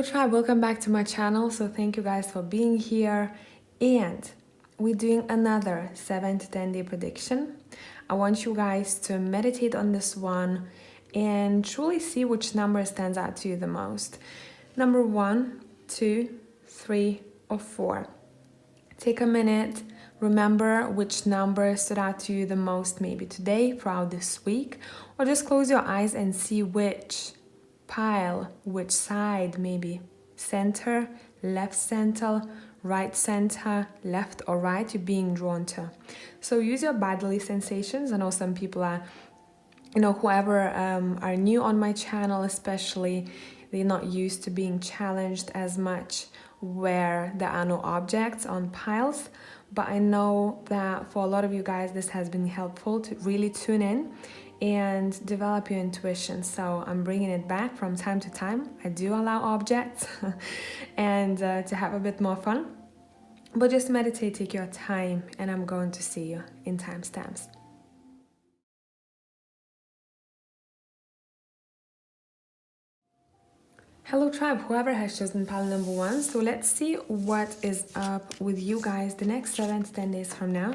tribe, welcome back to my channel. So thank you guys for being here, and we're doing another 7 to 10 day prediction. I want you guys to meditate on this one and truly see which number stands out to you the most. Number 1, 2, 3, or 4. Take a minute, remember which number stood out to you the most, maybe today, throughout this week, or just close your eyes and see which pile, which side, maybe center, left center, right center, left or right, you're being drawn to. So use your bodily sensations. I know some people are, whoever are new on my channel especially, they're not used to being challenged as much where there are no objects on piles. But I know that for a lot of you guys, this has been helpful to really tune in and develop your intuition. So I'm bringing it back from time to time. I do allow objects and to have a bit more fun. But just meditate, take your time, and I'm going to see you in timestamps. Hello tribe, whoever has chosen pile number 1. So let's see what is up with you guys the next 7 to 10 days from now.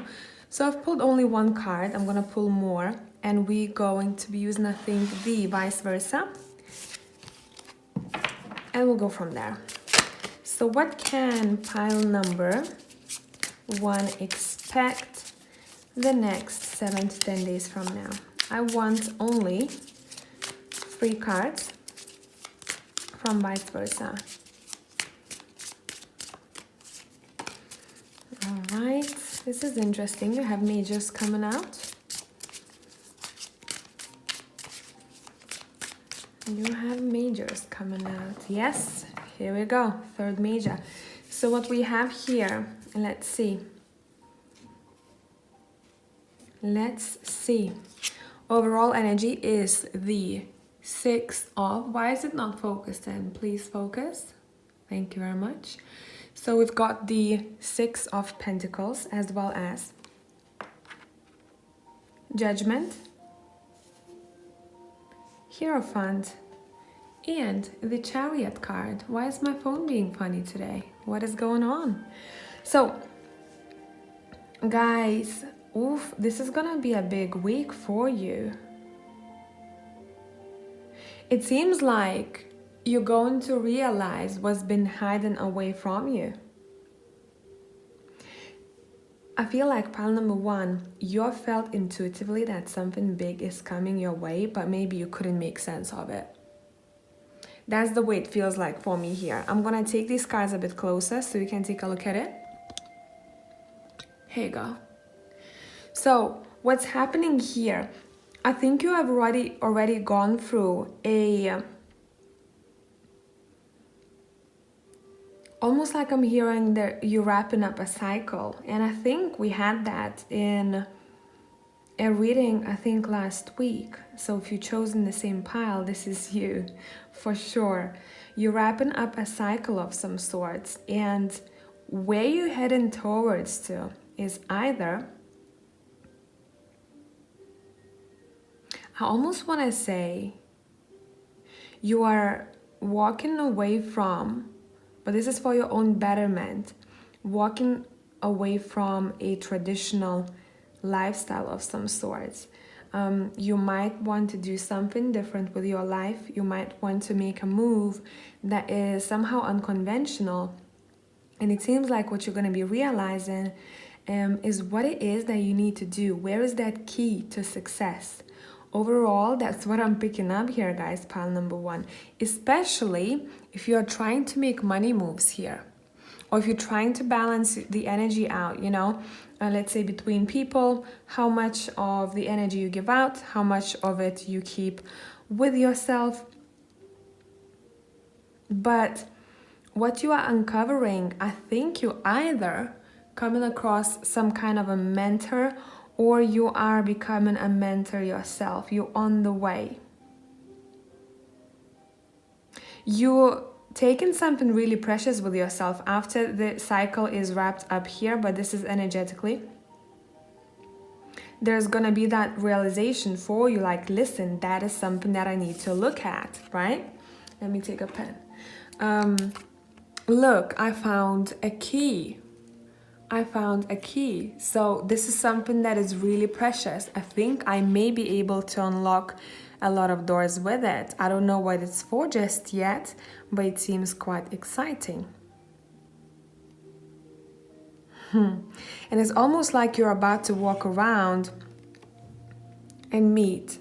So I've pulled only one card. I'm gonna pull more, and we're going to be using, I think, the vice versa, and we'll go from there. So what can pile number 1 expect the next 7 to 10 days from now? I want only 3 cards from vice versa. All right, this is interesting. You have majors coming out. You have majors coming out. Yes, here we go. 3rd major. So what we have here, let's see. Let's see. Overall energy is the 6 of, why is it not focused then? Please focus. Thank you very much. So we've got the 6 of Pentacles as well as Judgment, Hierophant, and the Chariot card. Why is my phone being funny today? What is going on? So guys, this is gonna be a big week for you. It seems like you're going to realize what's been hidden away from you. I feel like pile number 1, you felt intuitively that something big is coming your way, but maybe you couldn't make sense of it. That's the way it feels like for me here. I'm gonna take these cards a bit closer so you can take a look at it. Here you go. So what's happening here? I think you have already gone through a, almost like I'm hearing that you're wrapping up a cycle. And I think we had that in a reading, I think last week. So if you've chosen the same pile, this is you for sure. You're wrapping up a cycle of some sorts, and where you're heading towards to is either, I almost want to say, you are walking away from, but this is for your own betterment, walking away from a traditional lifestyle of some sorts. You might want to do something different with your life. You might want to make a move that is somehow unconventional. And it seems like what you're going to be realizing is what it is that you need to do. Where is that key to success? Overall, that's what I'm picking up here, guys, pile number 1. Especially if you're trying to make money moves here, or if you're trying to balance the energy out, let's say between people, how much of the energy you give out, how much of it you keep with yourself. But what you are uncovering, I think you either coming across some kind of a mentor, or you are becoming a mentor yourself. You're on the way. You're taking something really precious with yourself after the cycle is wrapped up here, but this is energetically. There's gonna be that realization for you, like, listen, that is something that I need to look at, right? Let me take a pen. Look, I found a key. I found a key. So this is something that is really precious. I think I may be able to unlock a lot of doors with it. I don't know what it's for just yet, but it seems quite exciting. And it's almost like you're about to walk around and meet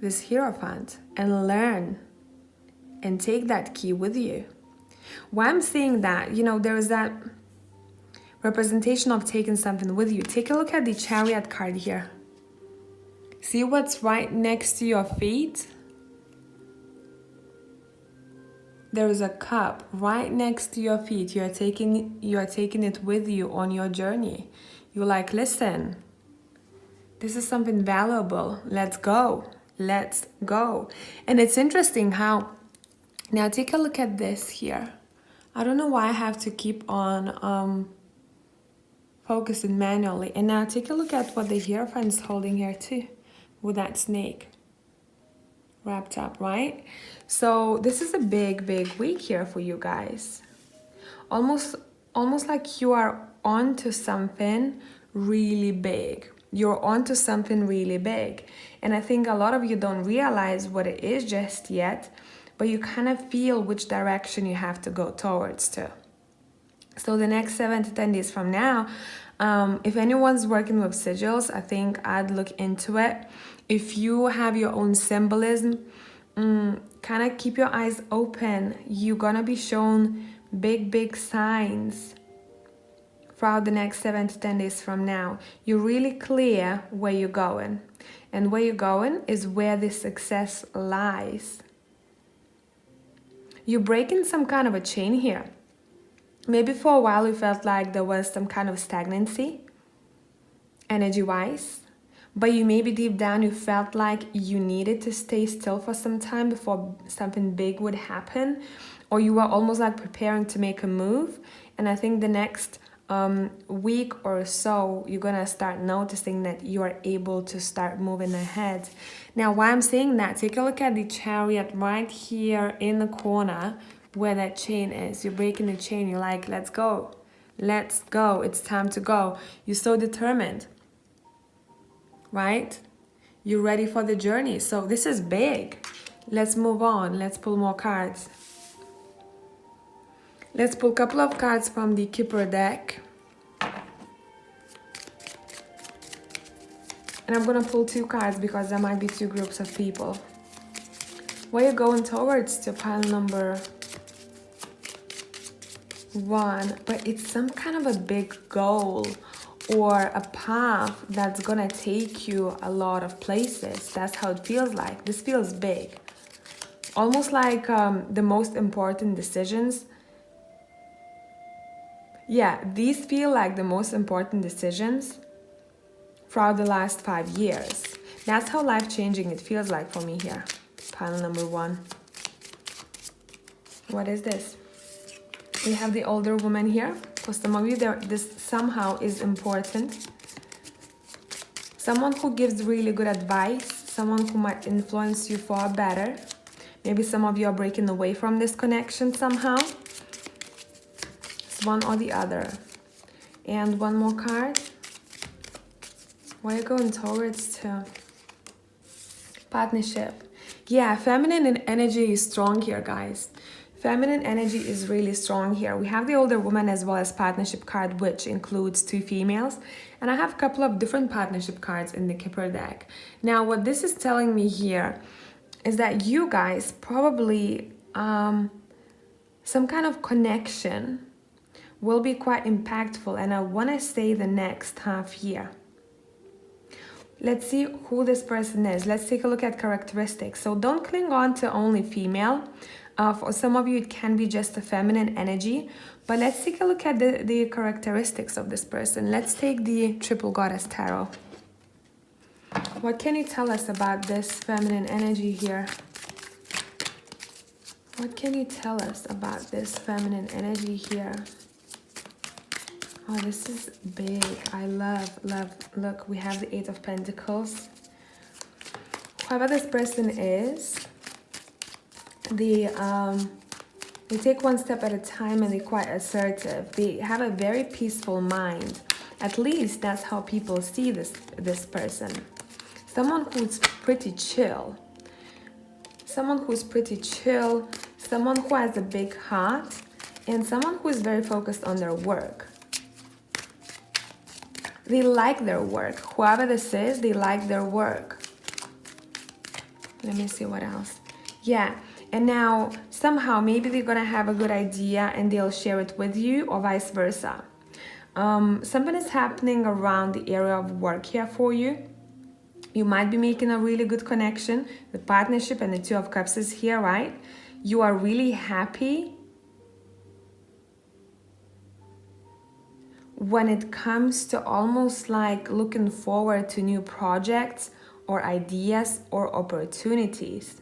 this Hierophant and learn and take that key with you. Why I'm saying that, you know, there is that representation of taking something with you. Take a look at the Chariot card here. See what's right next to your feet? There is a cup right next to your feet. You are taking it with you on your journey. You're like, listen, this is something valuable. Let's go. Let's go. And it's interesting how, now take a look at this here. I don't know why I have to keep on focusing manually. And now take a look at what the Hierophant is holding here too, with that snake wrapped up, right? So this is a big week here for you guys. Almost like you are onto something really big. You're onto something really big. And I think a lot of you don't realize what it is just yet, but you kind of feel which direction you have to go towards too. So the next 7 to 10 days from now, if anyone's working with sigils, I think I'd look into it. If you have your own symbolism, kind of keep your eyes open. You're gonna be shown big signs throughout the next 7 to 10 days from now. You're really clear where you're going. And where you're going is where the success lies. You're breaking some kind of a chain here. Maybe for a while you felt like there was some kind of stagnancy, energy-wise. But you maybe deep down you felt like you needed to stay still for some time before something big would happen. Or you were almost like preparing to make a move. And I think the next week or so, you're gonna start noticing that you are able to start moving ahead. Now, why I'm saying that, take a look at the Chariot right here in the corner where that chain is. You're breaking the chain. You're like, let's go. Let's go. It's time to go. You're so determined, right? You're ready for the journey. So this is big. Let's move on. Let's pull more cards. Let's pull a couple of cards from the Kipper deck. And I'm gonna pull 2 cards because there might be 2 groups of people. Where you're going towards to pile number 1, but it's some kind of a big goal or a path that's gonna take you a lot of places. That's how it feels like. This feels big. Almost like the most important decisions. Yeah, these feel like the most important decisions throughout the last 5 years. That's how life-changing it feels like for me here. Pile number 1. What is this? We have the older woman here. For some of you, this somehow is important. Someone who gives really good advice. Someone who might influence you for better. Maybe some of you are breaking away from this connection somehow. It's one or the other. And one more card. Where are you going towards to? Partnership. Yeah, feminine energy is strong here, guys. Feminine energy is really strong here. We have the older woman as well as partnership card, which includes 2 females. And I have a couple of different partnership cards in the Kipper deck. Now, what this is telling me here is that you guys probably, some kind of connection will be quite impactful. And I want to say the next half year. Let's see who this person is. Let's take a look at characteristics. So don't cling on to only female. For some of you, it can be just a feminine energy. But let's take a look at the characteristics of this person. Let's take the Triple Goddess Tarot. What can you tell us about this feminine energy here? What can you tell us about this feminine energy here? Oh, this is big. I love. Look, we have the 8 of Pentacles. Whoever this person is, the They take one step at a time and they're quite assertive. They have a very peaceful mind. At least that's how people see this person. Someone who's pretty chill. Someone who's pretty chill. Someone who has a big heart. And someone who is very focused on their work. They like their work. Whoever this is, they like their work. Let me see what else. Yeah, and now somehow maybe they're gonna have a good idea and they'll share it with you, or vice versa. Something is happening around the area of work here for you. You might be making a really good connection. The partnership and the Two of Cups is here, right? You are really happy when it comes to almost like looking forward to new projects or ideas or opportunities.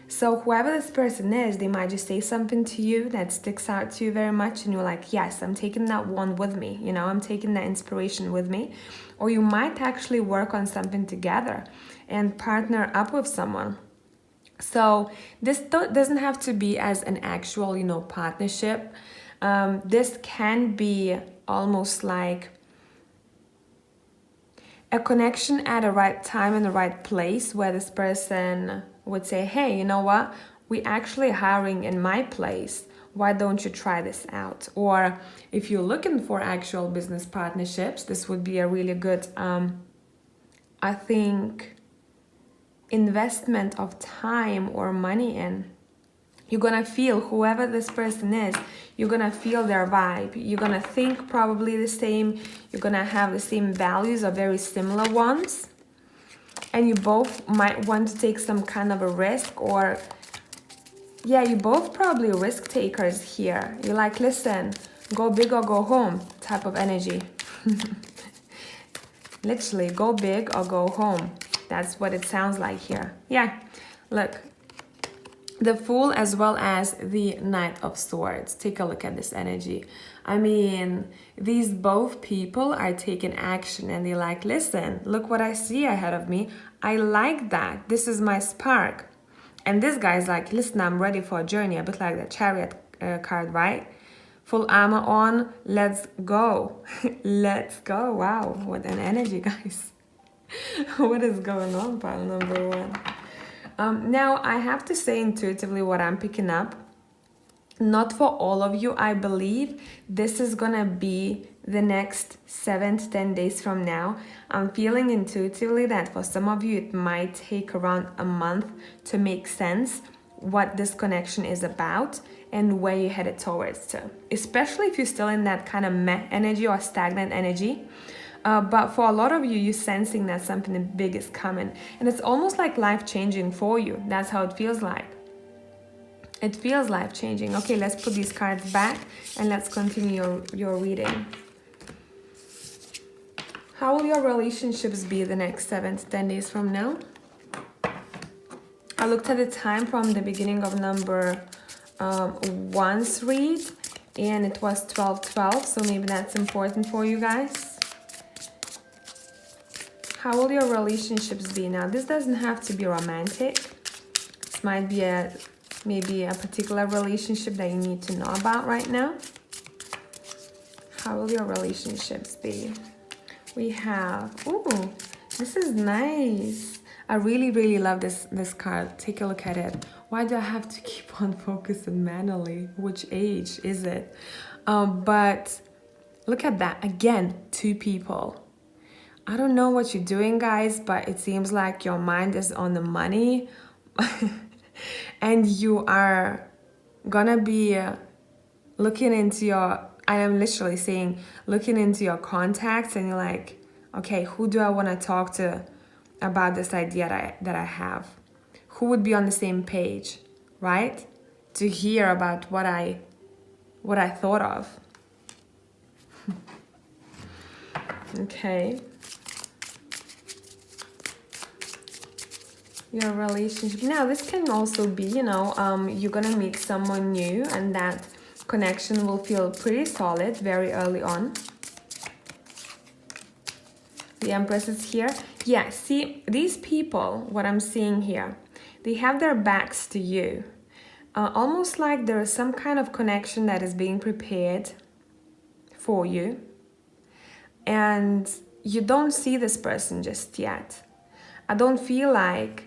So whoever this person is, they might just say something to you that sticks out to you very much and you're like, yes, I'm taking that one with me, you know, I'm taking that inspiration with me. Or you might actually work on something together and partner up with someone. So this doesn't have to be as an actual, you know, partnership. This can be almost like a connection at the right time and the right place where this person would say, hey, you know what? We actually hiring in my place. Why don't you try this out? Or if you're looking for actual business partnerships, this would be a really good, I think, investment of time or money in. You're gonna feel whoever this person is, you're gonna feel their vibe. You're gonna think probably the same. You're gonna have the same values or very similar ones. And you both might want to take some kind of a risk, or yeah, you both probably risk takers here. You're like, listen, go big or go home type of energy. Literally, go big or go home. That's what it sounds like here. Yeah, look. The Fool as well as the Knight of Swords. Take a look at this energy. I mean, these both people are taking action and they're like, listen, look what I see ahead of me. I like that. This is my spark. And this guy's like, listen, I'm ready for a journey. A bit like the Chariot card, right? Full armor on. Let's go. Let's go. Wow, what an energy, guys. What is going on, pile number one? Now, I have to say intuitively what I'm picking up. Not for all of you, I believe this is gonna be the next 7 to 10 days from now. I'm feeling intuitively that for some of you, it might take around a month to make sense what this connection is about and where you're headed towards to. Especially if you're still in that kind of meh energy or stagnant energy. But for a lot of you, you're sensing that something big is coming. And it's almost like life-changing for you. That's how it feels like. It feels life-changing. Okay, let's put these cards back and let's continue your reading. How will your relationships be the next 7 to 10 days from now? I looked at the time from the beginning of number one's read, and it was 12:12, so maybe that's important for you guys. How will your relationships be? Now, this doesn't have to be romantic. This might be maybe a particular relationship that you need to know about right now. How will your relationships be? We have, ooh, this is nice. I really, really love this card. Take a look at it. Why do I have to keep on focusing manually? Which age is it? But look at that. Again, two people. I don't know what you're doing, guys, but it seems like your mind is on the money. And you are gonna be looking into your, I am literally saying, looking into your contacts and you're like, okay, who do I want to talk to about this idea that I have? Who would be on the same page, right? To hear about what I thought of. Okay. Your relationship. Now, this can also be, you know, you're gonna meet someone new and that connection will feel pretty solid very early on. The Empress is here. Yeah, see, these people, what I'm seeing here, they have their backs to you. almost like there is some kind of connection that is being prepared for you, and you don't see this person just yet. I don't feel like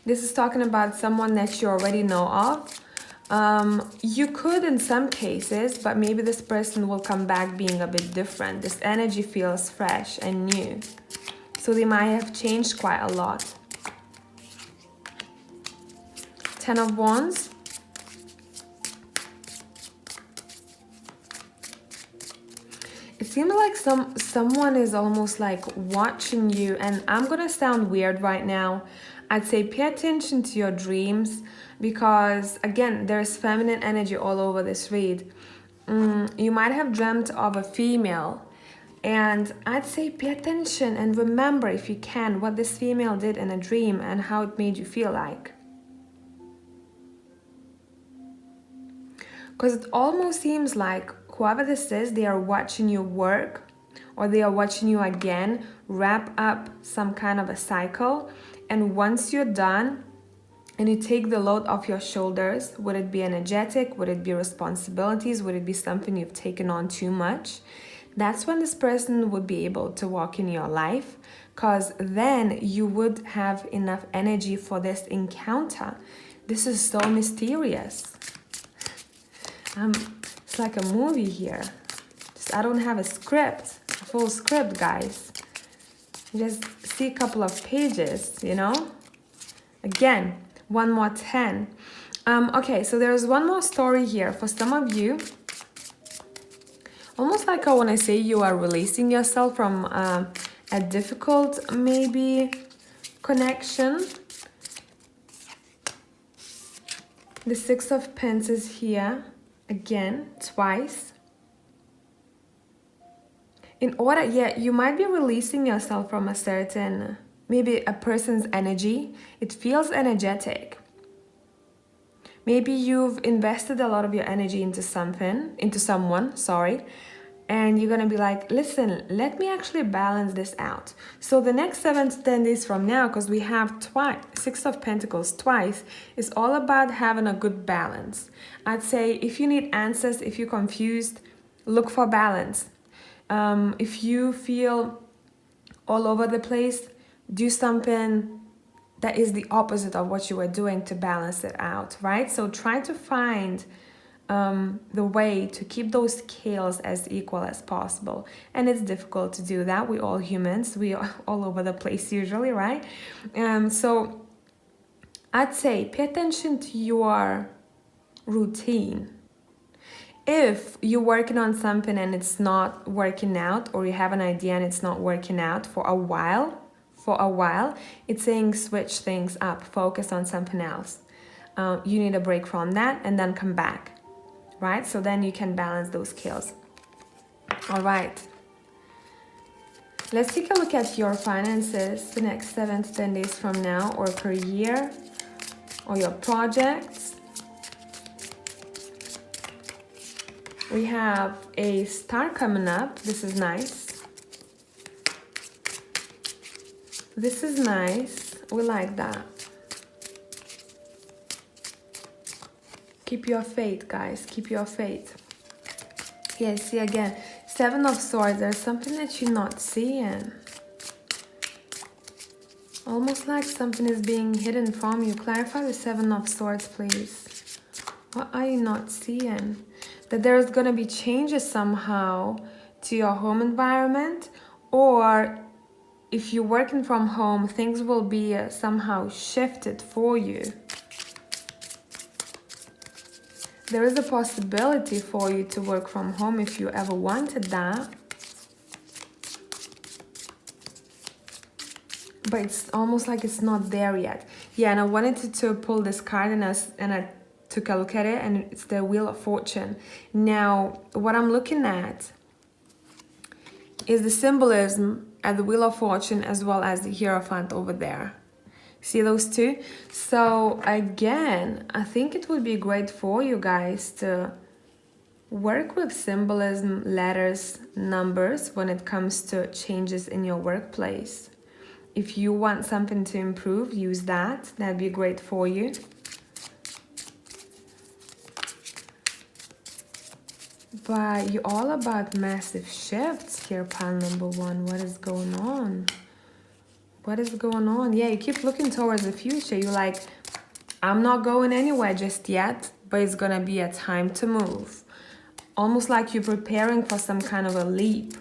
this is talking about someone that you already know of. You could in some cases, but maybe this person will come back being a bit different. This energy feels fresh and new. So they might have changed quite a lot. 10 of Wands. It seems like someone is almost like watching you, and I'm gonna sound weird right now. I'd say pay attention to your dreams, because again, there's feminine energy all over this read. You might have dreamt of a female, and I'd say pay attention and remember, if you can, what this female did in a dream and how it made you feel like. Because it almost seems like whoever this is, they are watching you work, or they are watching you again wrap up some kind of a cycle. And once you're done and you take the load off your shoulders, would it be energetic? Would it be responsibilities? Would it be something you've taken on too much? That's when this person would be able to walk in your life, because then you would have enough energy for this encounter. This is so mysterious. It's like a movie here. I don't have a script, a full script, guys. Just see a couple of pages, you know? Again, one more 10. Okay, so there's one more story here. For some of you, almost like I want to say you are releasing yourself from a difficult, maybe, connection. The 6 of Pentacles here, again, twice. In order, yeah, you might be releasing yourself from a certain, maybe a person's energy. It feels energetic. Maybe you've invested a lot of your energy into someone, and you're gonna be like, listen, let me actually balance this out. So the next 7 to 10 days from now, because we have 6 of Pentacles twice, is all about having a good balance. I'd say if you need answers, if you're confused, look for balance. If you feel all over the place, do something that is the opposite of what you were doing to balance it out, right? So try to find the way to keep those scales as equal as possible. And it's difficult to do that. We're all humans. We are all over the place usually, right? So I'd say pay attention to your routine. If you're working on something and it's not working out, or you have an idea and it's not working out for a while, it's saying switch things up, focus on something else. You need a break from that and then come back, right? So then you can balance those scales. All right. Let's take a look at your finances the next 7 to 10 days from now, or per year, or your projects. We have a star coming up. This is nice. This is nice. We like that. Keep your faith, guys. Keep your faith. Yeah, see again. 7 of Swords. There's something that you're not seeing. Almost like something is being hidden from you. Clarify the 7 of Swords, please. What are you not seeing? That there's going to be changes somehow to your home environment, or if you're working from home, things will be somehow shifted for you. There is a possibility for you to work from home if you ever wanted that. But it's almost like it's not there yet. Yeah, and I wanted to pull this card, and I took a look at it, and it's the Wheel of Fortune. Now, what I'm looking at is the symbolism at the Wheel of Fortune, as well as the Hierophant over there. See those two? So again, I think it would be great for you guys to work with symbolism, letters, numbers when it comes to changes in your workplace. If you want something to improve, use that. That'd be great for you. But you're all about massive shifts here, pile number one. What is going on? What is going on? Yeah, you keep looking towards the future. You're like, I'm not going anywhere just yet, but it's gonna be a time to move. Almost like you're preparing for some kind of a leap.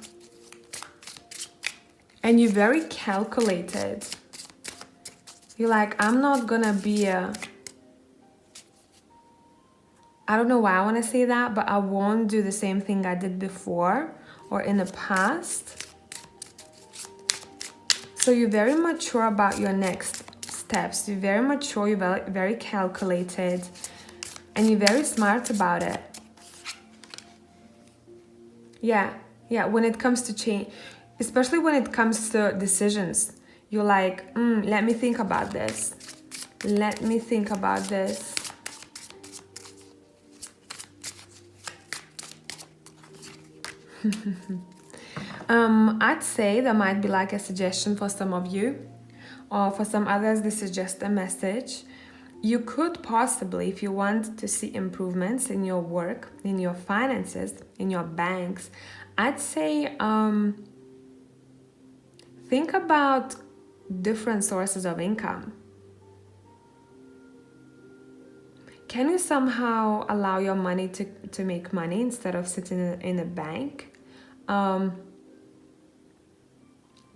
And you're very calculated. You're like, I'm not gonna be a... I don't know why I want to say that, but I won't do the same thing I did before or in the past. So you're very mature about your next steps. You're very mature, you're very, very calculated, and you're very smart about it. Yeah, when it comes to change, especially when it comes to decisions, you're like, let me think about this. Let me think about this. I'd say that might be like a suggestion for some of you, or for some others this is just a message. You could possibly, if you want to see improvements in your work, in your finances, in your banks, I'd say think about different sources of income. Can you somehow allow your money to make money instead of sitting in a bank?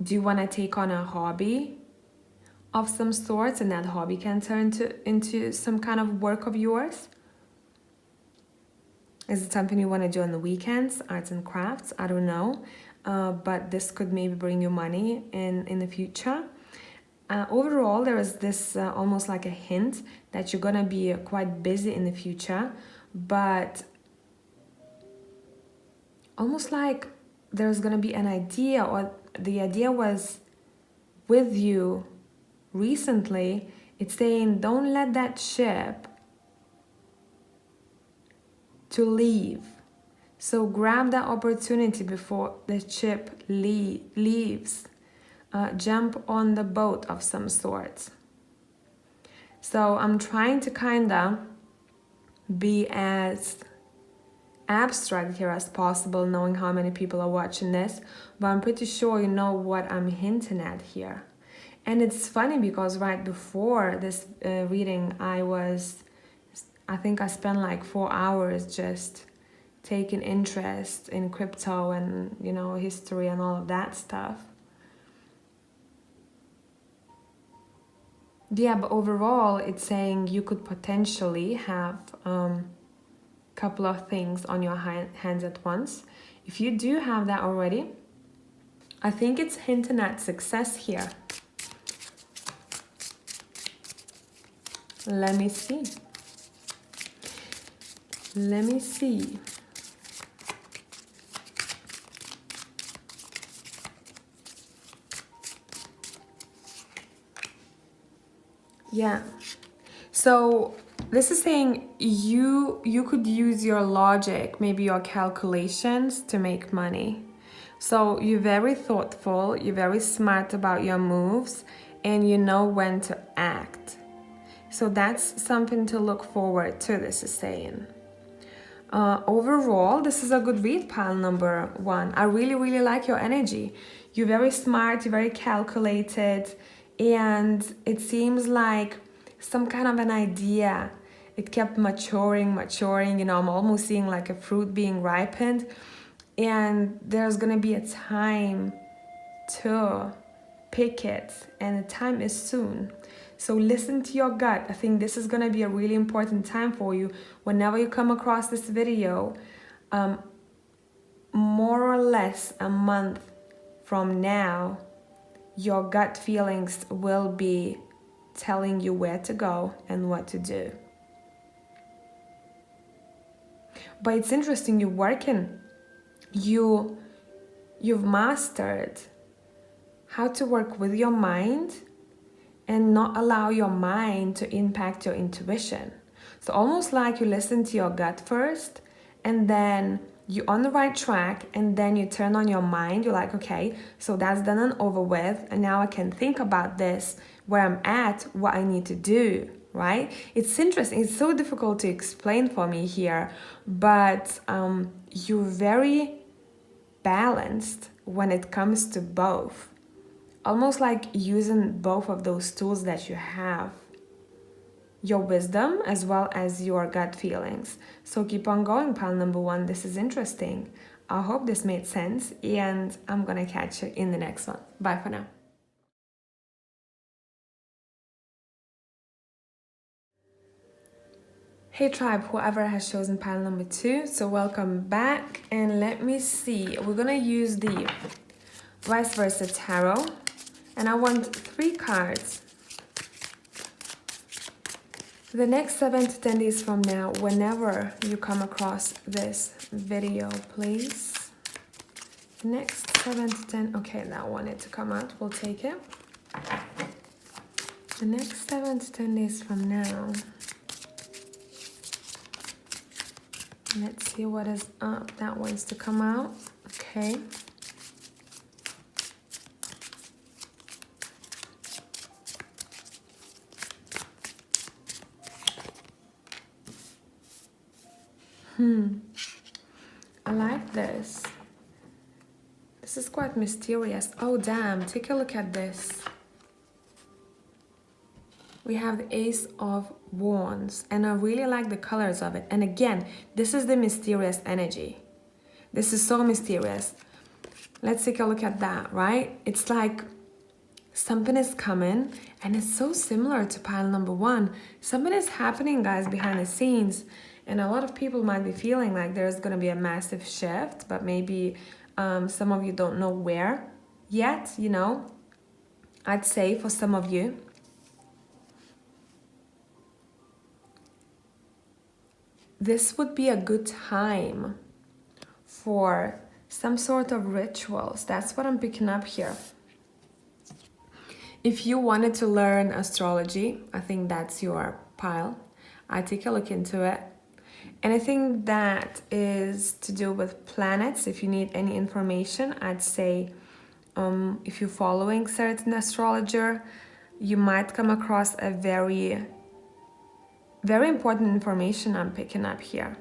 Do you want to take on a hobby of some sorts, and that hobby can turn into some kind of work of yours? Is it something you want to do on the weekends, arts and crafts? I don't know, but this could maybe bring you money in the future. Overall, there is this almost like a hint that you're gonna be quite busy in the future, but almost like there's gonna be an idea, or the idea was with you recently. It's saying, don't let that ship to leave. So grab that opportunity before the ship leaves. Jump on the boat of some sort. So I'm trying to kind of be as abstract here as possible, knowing how many people are watching this, but I'm pretty sure you know what I'm hinting at here. And it's funny because right before this reading, I think I spent like 4 hours just taking interest in crypto and, you know, history and all of that stuff. Yeah, but overall, it's saying you could potentially have couple of things on your hands at once. If you do have that already, I think it's hinting at success here. Let me see. Let me see. Yeah. So this is saying you could use your logic, maybe your calculations to make money. So you're very thoughtful, you're very smart about your moves, and you know when to act. So that's something to look forward to, this is saying. Overall, this is a good read, pile number one. I really like your energy. You're very smart, you're very calculated, and it seems like some kind of an idea. It kept maturing, you know, I'm almost seeing like a fruit being ripened, and there's gonna be a time to pick it, and the time is soon. So listen to your gut. I think this is gonna be a really important time for you. Whenever you come across this video, more or less a month from now, your gut feelings will be telling you where to go and what to do. But it's interesting, you're working. You've mastered how to work with your mind and not allow your mind to impact your intuition. So almost like you listen to your gut first, and then you're on the right track, and then you turn on your mind. You're like, okay, so that's done and over with, and now I can think about this, where I'm at, what I need to do, right? It's interesting. It's so difficult to explain for me here, but you're very balanced when it comes to both. Almost like using both of those tools that you have. Your wisdom as well as your gut feelings. So keep on going, pile number one. This is interesting. I hope this made sense, and I'm gonna catch you in the next one. Bye for now. Hey tribe, whoever has chosen pile number two, so welcome back, and let me see. We're gonna use the vice versa tarot, and I want 3 cards. The next 7 to 10 days from now, whenever you come across this video, please. Next 7 to 10, okay, that wanted to come out, we'll take it. The next 7 to 10 days from now, let's see what is up. That wants to come out, okay. I like this. This is quite mysterious. Oh damn, take a look at this. We have the Ace of Wands, and I really like the colors of it. And again, this is the mysterious energy. This is so mysterious. Let's take a look at that, right? It's like something is coming, and it's so similar to pile number one. Something is happening, guys, behind the scenes. And a lot of people might be feeling like there's going to be a massive shift, but maybe some of you don't know where yet, you know. I'd say for some of you. This would be a good time for some sort of rituals. That's what I'm picking up here. If you wanted to learn astrology, I think that's your pile. I'd take a look into it. Anything that is to do with planets, if you need any information, I'd say if you're following certain astrologer, you might come across a very important information I'm picking up here.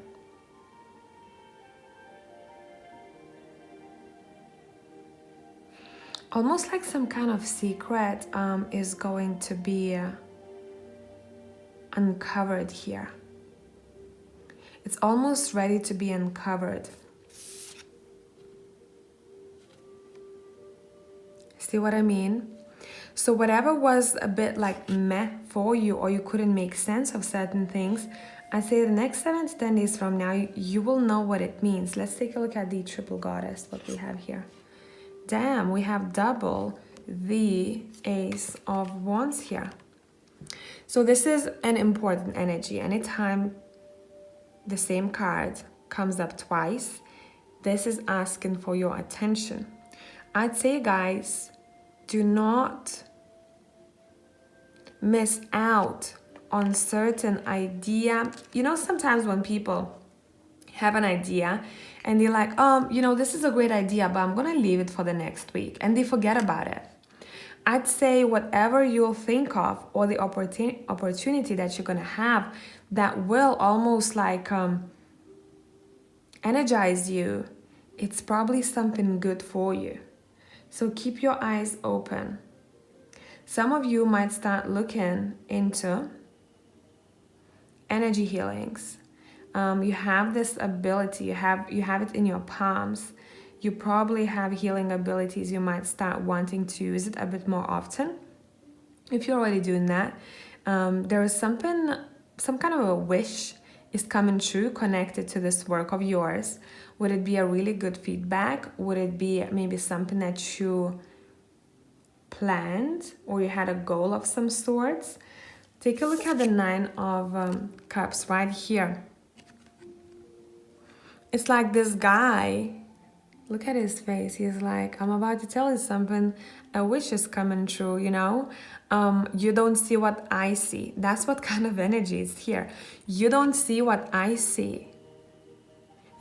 Almost like some kind of secret is going to be uncovered here. It's almost ready to be uncovered. See what I mean? So whatever was a bit like meh for you, or you couldn't make sense of certain things, I say the next 7 to 10 days from now, you will know what it means. Let's take a look at the triple goddess, what we have here. Damn, we have double the Ace of Wands here. So this is an important energy. Anytime the same card comes up twice, this is asking for your attention. I'd say, guys, do not miss out on certain idea. You know, sometimes when people have an idea and they're like, you know, this is a great idea, but I'm gonna leave it for the next week, and they forget about it. I'd say whatever you'll think of, or the opportunity that you're gonna have that will almost like energize you, it's probably something good for you. So keep your eyes open. Some of you might start looking into energy healings. You have this ability, you have it in your palms. You probably have healing abilities. You might start wanting to use it a bit more often. If you're already doing that, there is some kind of a wish is coming true connected to this work of yours. Would it be a really good feedback? Would it be maybe something that you planned, or you had a goal of some sorts? Take a look at the 9 of Cups right here. It's like this guy, look at his face. He's like, I'm about to tell you something. A wish is coming true, you know? You don't see what I see. That's what kind of energy is here. You don't see what I see.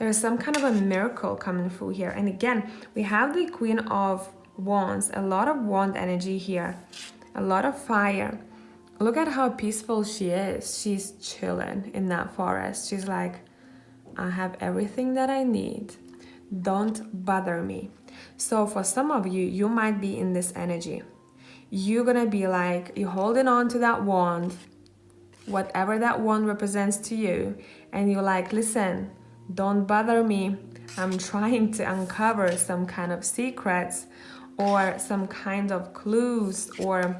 There's some kind of a miracle coming through here. And again, we have the Queen of Wands, a lot of wand energy here, a lot of fire. Look at how peaceful she is. She's chilling in that forest. She's like, I have everything that I need. Don't bother me. So for some of you, you might be in this energy. You're gonna be like, you're holding on to that wand, whatever that wand represents to you, and you're like, listen, don't bother me. I'm trying to uncover some kind of secrets or some kind of clues, or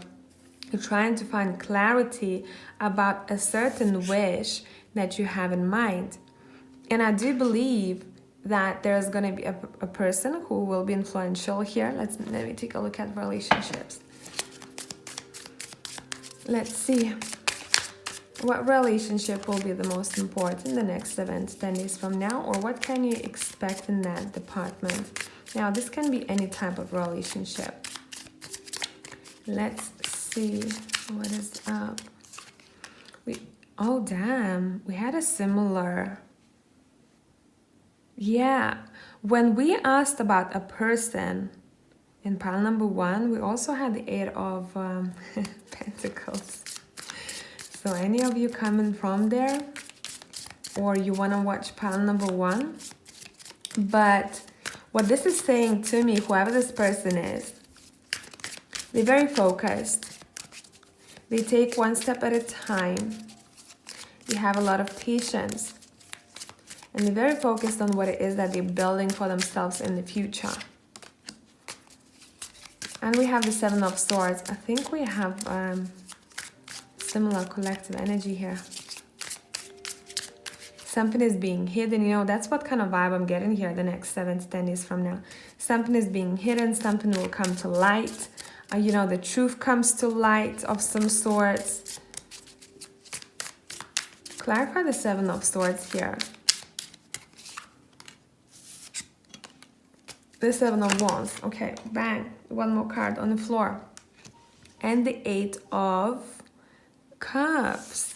you're trying to find clarity about a certain wish that you have in mind. And I do believe that there's going to be a person who will be influential here. Let me take a look at relationships. Let's see what relationship will be the most important in the next 7 to 10 days from now, or what can you expect in that department. Now, this can be any type of relationship. Let's see what is up. Oh damn, we had a similar. Yeah, when we asked about a person in pile number 1, we also had the 8 of Pentacles. So any of you coming from there, or you want to watch pile number 1. But what this is saying to me, whoever this person is, they're very focused. They take one step at a time. They have a lot of patience. And they're very focused on what it is that they're building for themselves in the future. And we have the 7 of Swords. I think we have similar collective energy here. Something is being hidden. You know, that's what kind of vibe I'm getting here the next 7 to 10 days from now. Something is being hidden. Something will come to light. You know, the truth comes to light of some sorts. Clarify the 7 of Swords here. The 7 of Wands. Okay, bang. One more card on the floor. And the 8 of Cups.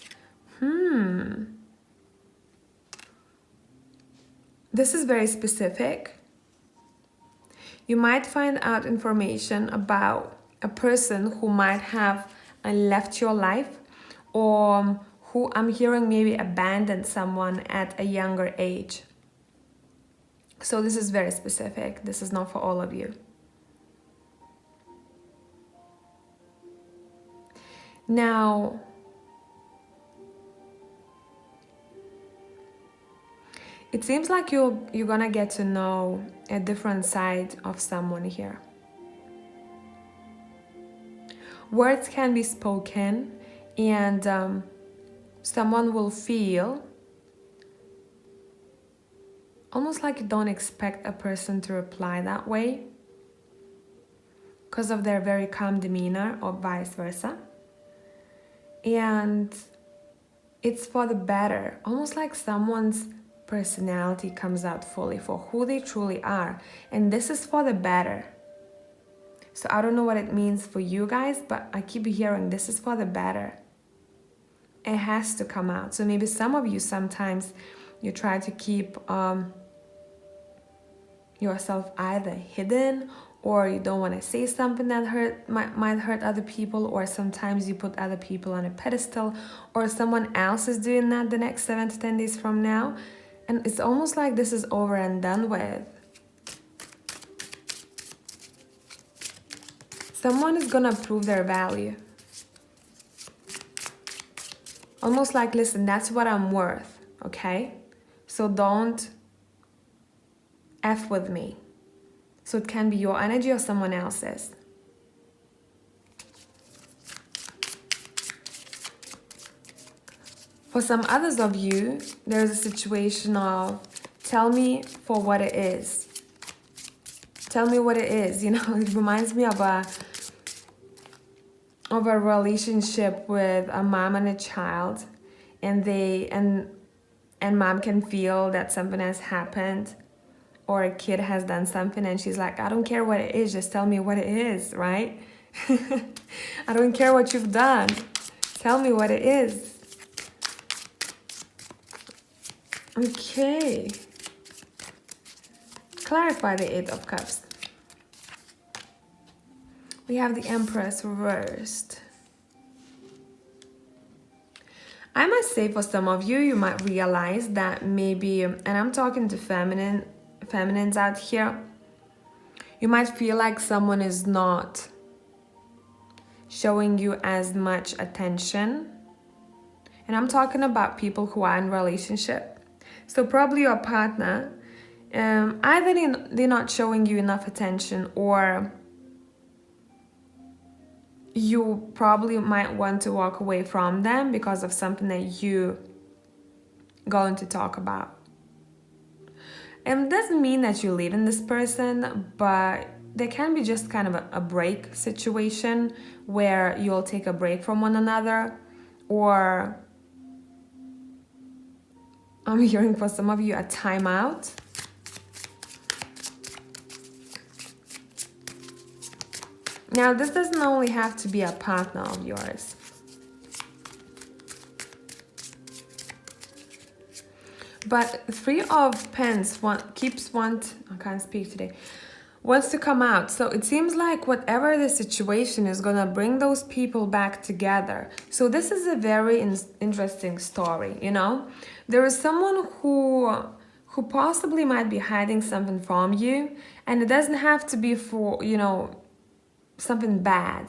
This is very specific. You might find out information about a person who might have left your life, or who I'm hearing maybe abandoned someone at a younger age. So this is very specific. This is not for all of you. Now, it seems like you're gonna get to know a different side of someone here. Words can be spoken, and someone will feel almost like you don't expect a person to reply that way because of their very calm demeanor, or vice versa. And it's for the better, almost like someone's personality comes out fully for who they truly are, and this is for the better. So I don't know what it means for you guys, but I keep hearing this is for the better. It has to come out. So maybe some of you, sometimes you try to keep yourself either hidden, or you don't want to say something that might hurt other people, or sometimes you put other people on a pedestal, or someone else is doing that the next 7 to 10 days from now. And it's almost like this is over and done with. Someone is gonna prove their value. Almost like, listen, that's what I'm worth, okay? So don't F with me. So it can be your energy or someone else's. For some others of you, there's a situation of, tell me for what it is. Tell me what it is. You know, it reminds me of a relationship with a mom and a child, and mom can feel that something has happened, or a kid has done something, and she's like, I don't care what it is, just tell me what it is, right? I don't care what you've done, tell me what it is. Okay. Clarify the 8 of Cups. We have the Empress reversed. I must say, for some of you, you might realize that maybe, and I'm talking to feminines out here, you might feel like someone is not showing you as much attention. And I'm talking about people who are in relationship. So probably your partner, either they're not showing you enough attention, or you probably might want to walk away from them because of something that you going to talk about. And it doesn't mean that you're leaving this person, but there can be just kind of a break situation where you'll take a break from one another, or I'm hearing for some of you a timeout. Now, this doesn't only have to be a partner of yours. But Three of Pens wants to come out. So it seems like whatever the situation is gonna bring those people back together. So this is a very interesting story, you know? There is someone who possibly might be hiding something from you, and it doesn't have to be for, you know, something bad.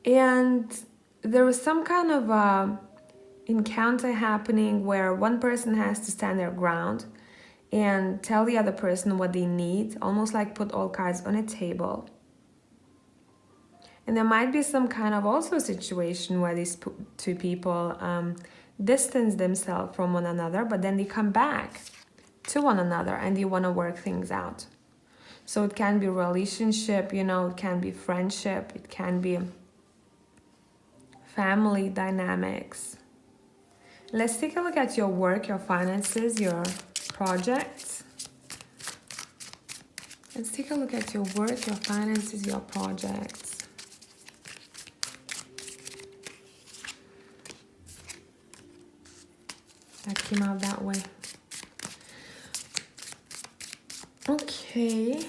And there is some kind of encounter happening where one person has to stand their ground and tell the other person what they need, almost like put all cards on a table. And there might be some kind of also situation where these two people distance themselves from one another, but then they come back to one another and they want to work things out. So it can be relationship, you know, it can be friendship, it can be family dynamics. Let's take a look at your work, your finances, your projects. Let's take a look at your work, your finances, your projects. That came out that way. Okay.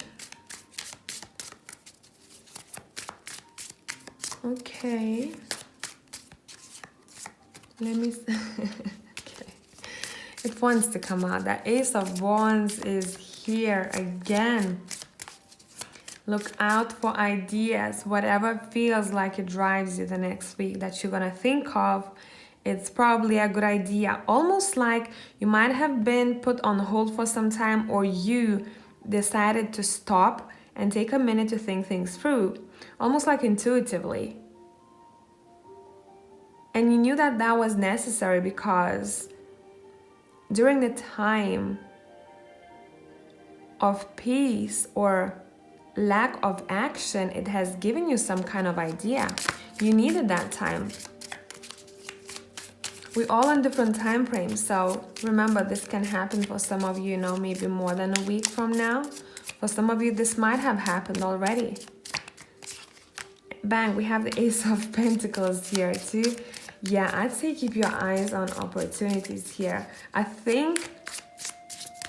Okay. Let me okay. It wants to come out. The Ace of Wands is here again. Look out for ideas. Whatever feels like it drives you the next week that you're gonna think of, it's probably a good idea. Almost like you might have been put on hold for some time, or you decided to stop and take a minute to think things through, almost like intuitively. And you knew that that was necessary because during the time of peace or lack of action, it has given you some kind of idea. You needed that time. We're all on different time frames, so remember, this can happen for some of you, you know, maybe more than a week from now. For some of you, this might have happened already. Bang, we have the Ace of Pentacles here too. Yeah, I'd say keep your eyes on opportunities here. I think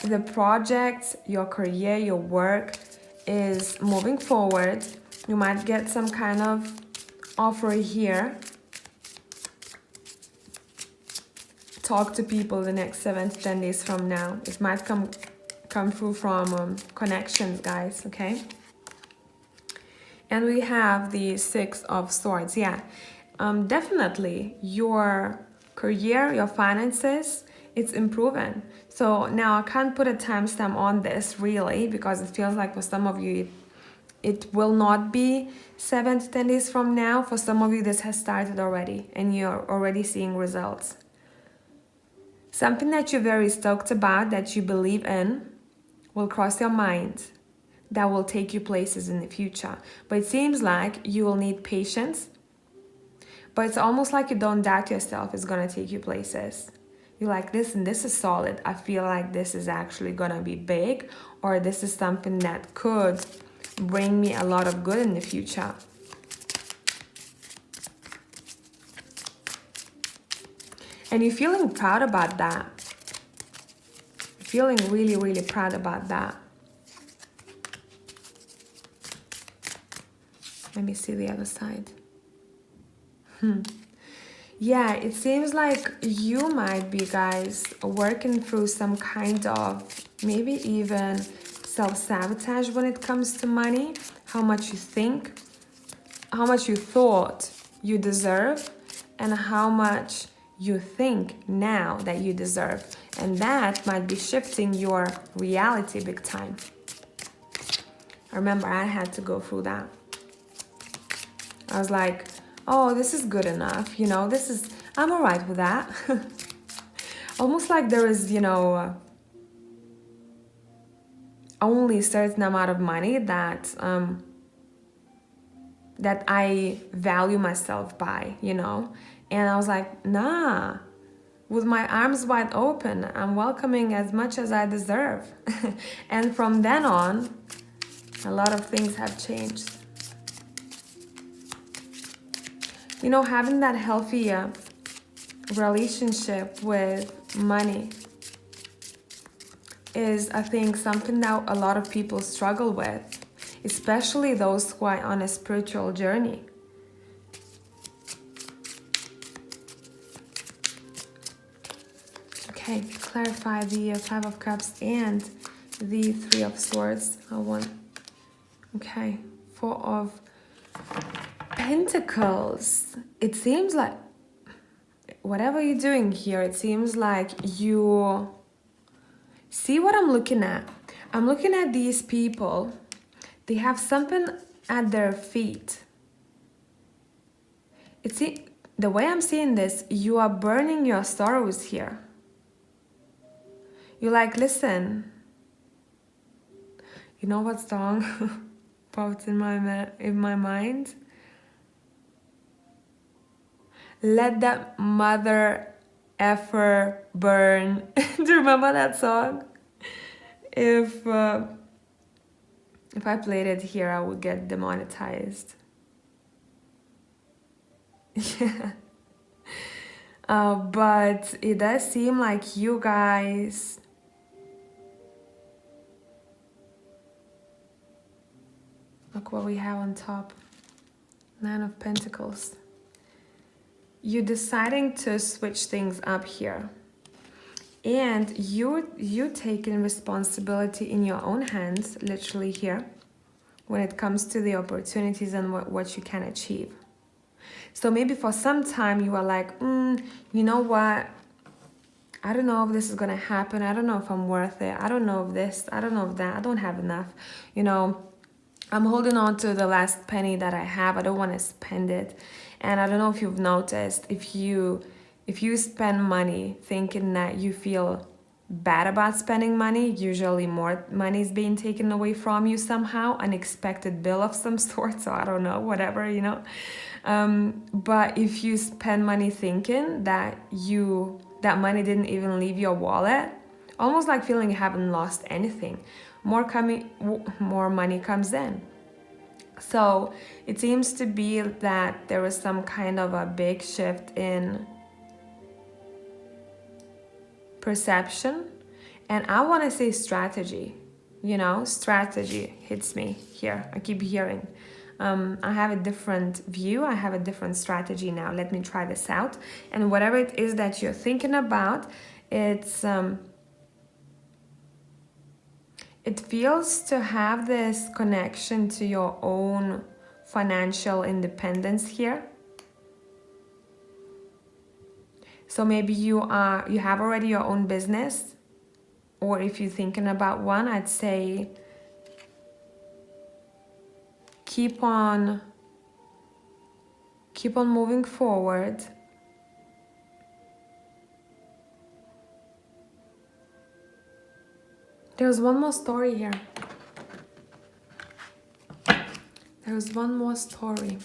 the project, your career, your work is moving forward. You might get some kind of offer here. Talk to people the next 7 to 10 days from now. It might come through from connections, guys, okay? And we have the Six of Swords. Yeah, definitely your career, your finances, it's improving. So now I can't put a timestamp on this really, because it feels like for some of you it will not be 7 to 10 days from now. For some of you this has started already and you're already seeing results. Something that you're very stoked about, that you believe in, will cross your mind. That will take you places in the future. But it seems like you will need patience. But it's almost like you don't doubt yourself it's gonna take you places. You're like, listen, this is solid. I feel like this is actually gonna be big, or this is something that could bring me a lot of good in the future. And you're feeling proud about that. Feeling really, really proud about that. Let me see the other side. Yeah, it seems like you might be, guys, working through some kind of maybe even self-sabotage when it comes to money, how much you think, how much you thought you deserve, and how much you think now that you deserve. And that might be shifting your reality big time. I remember I had to go through that. I was like, oh, this is good enough, you know, I'm all right with that. Almost like there is, you know, only a certain amount of money that that I value myself by, you know. And I was like, nah, with my arms wide open, I'm welcoming as much as I deserve. And from then on, a lot of things have changed. You know, having that healthy relationship with money is, I think, something that a lot of people struggle with, especially those who are on a spiritual journey. Okay, clarify the Five of Cups and the Three of Swords. Okay, Four of Pentacles. It seems like whatever you're doing here, it seems like you see what I'm looking at. I'm looking at these people. They have something at their feet. The way I'm seeing this, you are burning your sorrows here. You're like, listen, you know what song popped in my mind? Let that mother effer burn. Do you remember that song? If I played it here, I would get demonetized. Yeah. But it does seem like you guys look what we have on top. Nine of Pentacles. You're deciding to switch things up here. And you're taking responsibility in your own hands, literally here, when it comes to the opportunities and what you can achieve. So maybe for some time you are like, you know what? I don't know if this is going to happen. I don't know if I'm worth it. I don't know if this, I don't know if that. I don't have enough. You know, I'm holding on to the last penny that I have. I don't want to spend it. And I don't know if you've noticed, if you spend money thinking that you feel bad about spending money, usually more money is being taken away from you somehow, unexpected bill of some sort, so I don't know, whatever, you know. But if you spend money thinking that that money didn't even leave your wallet, almost like feeling you haven't lost anything, more money comes in. So it seems to be that there was some kind of a big shift in perception, and I want to say strategy. You know, strategy hits me here. I keep hearing. I have a different view. I have a different strategy now. Let me try this out. And whatever it is that you're thinking about, it feels to have this connection to your own financial independence here. So maybe you have already your own business, or if you're thinking about one, I'd say keep on moving forward. There's one more story here. There's one more story.